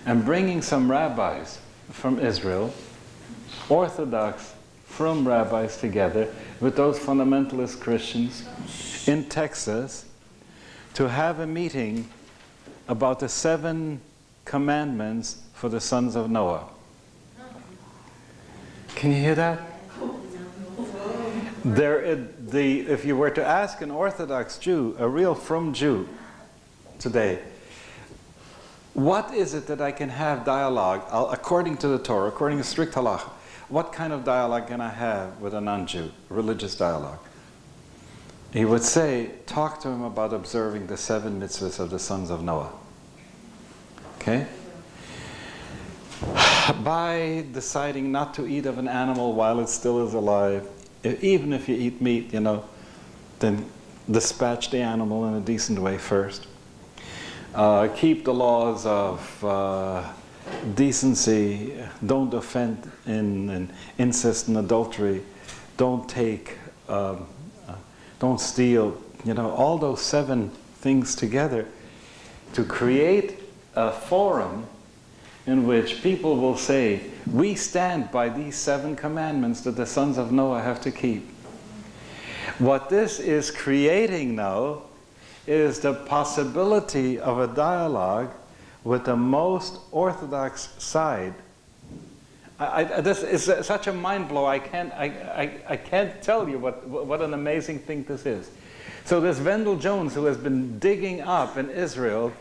and bringing some rabbis from Israel, Orthodox from rabbis together with those fundamentalist Christians in Texas to have a meeting about the 7 commandments for the sons of Noah. Can you hear that? If you were to ask an Orthodox Jew, a real frum Jew today, what is it that I can have dialogue, according to the Torah, according to strict halacha, what kind of dialogue can I have with a non-Jew, religious dialogue? He would say, talk to him about observing the 7 mitzvahs of the sons of Noah. Okay? By deciding not to eat of an animal while it still is alive, even if you eat meat, then dispatch the animal in a decent way first. Keep the laws of decency, don't offend in incest and adultery, don't take, don't steal, all those 7 things together to create a forum in which people will say, we stand by these 7 commandments that the sons of Noah have to keep. What this is creating now is the possibility of a dialogue with the most orthodox side. This is such a mind blow. I can't tell you what an amazing thing this is. So this Wendell Jones, who has been digging up in Israel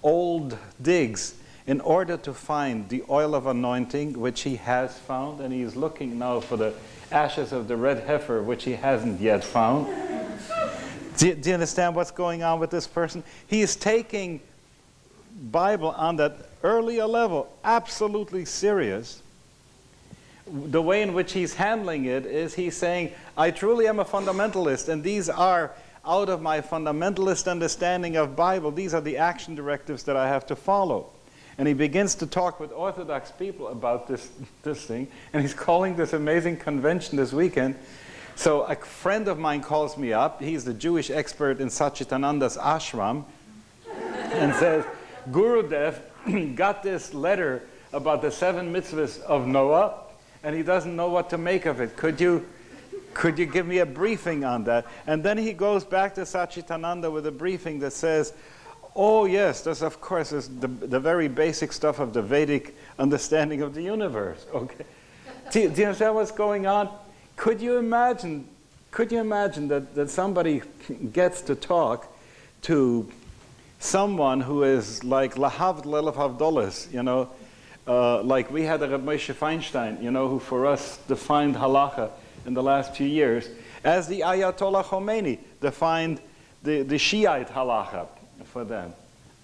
old digs in order to find the oil of anointing, which he has found, and he is looking now for the ashes of the red heifer, which he hasn't yet found. Do you understand what's going on with this person? He is taking Bible on that earlier level, absolutely serious. The way in which he's handling it is he's saying, I truly am a fundamentalist, and these are, out of my fundamentalist understanding of Bible, these are the action directives that I have to follow. And he begins to talk with Orthodox people about this thing, and he's calling this amazing convention this weekend. So a friend of mine calls me up, he's the Jewish expert in Satchitananda's ashram, and says, Gurudev got this letter about the 7 mitzvahs of Noah, and he doesn't know what to make of it. Could you give me a briefing on that? And then he goes back to Satchitananda with a briefing that says, oh yes, this of course is the very basic stuff of the Vedic understanding of the universe. Okay, do you understand what's going on? Could you imagine that somebody gets to talk to someone who is like Lahavd Lelav Havdolis, like we had a Reb Moshe Feinstein, who for us defined halacha in the last few years, as the Ayatollah Khomeini defined the Shiite halacha for them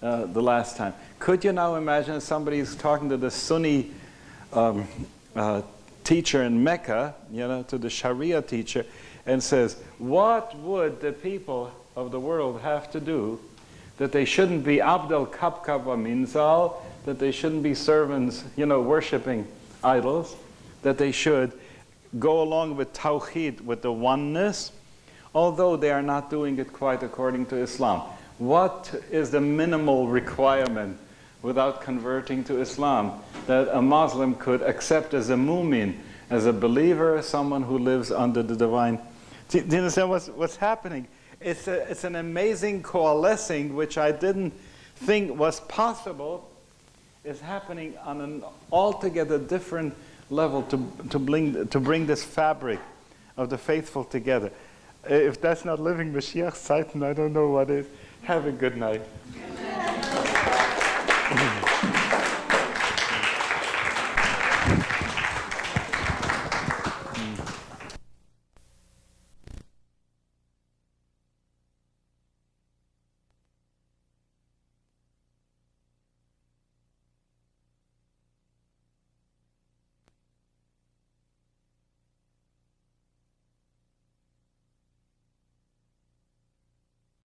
the last time. Could you now imagine somebody's talking to the Sunni teacher in Mecca, to the Sharia teacher, and says, what would the people of the world have to do that they shouldn't be Abdel Kapkab Minzal, that they shouldn't be servants, worshiping idols, that they should go along with Tawheed, with the oneness, although they are not doing it quite according to Islam. What is the minimal requirement without converting to Islam that a Muslim could accept as a mu'min, as a believer, as someone who lives under the divine? Do you understand what's happening? It's an amazing coalescing, which I didn't think was possible, is happening on an altogether different level to bring this fabric of the faithful together. If that's not living Mashiach's Zeiten, I don't know what is. Have a good night.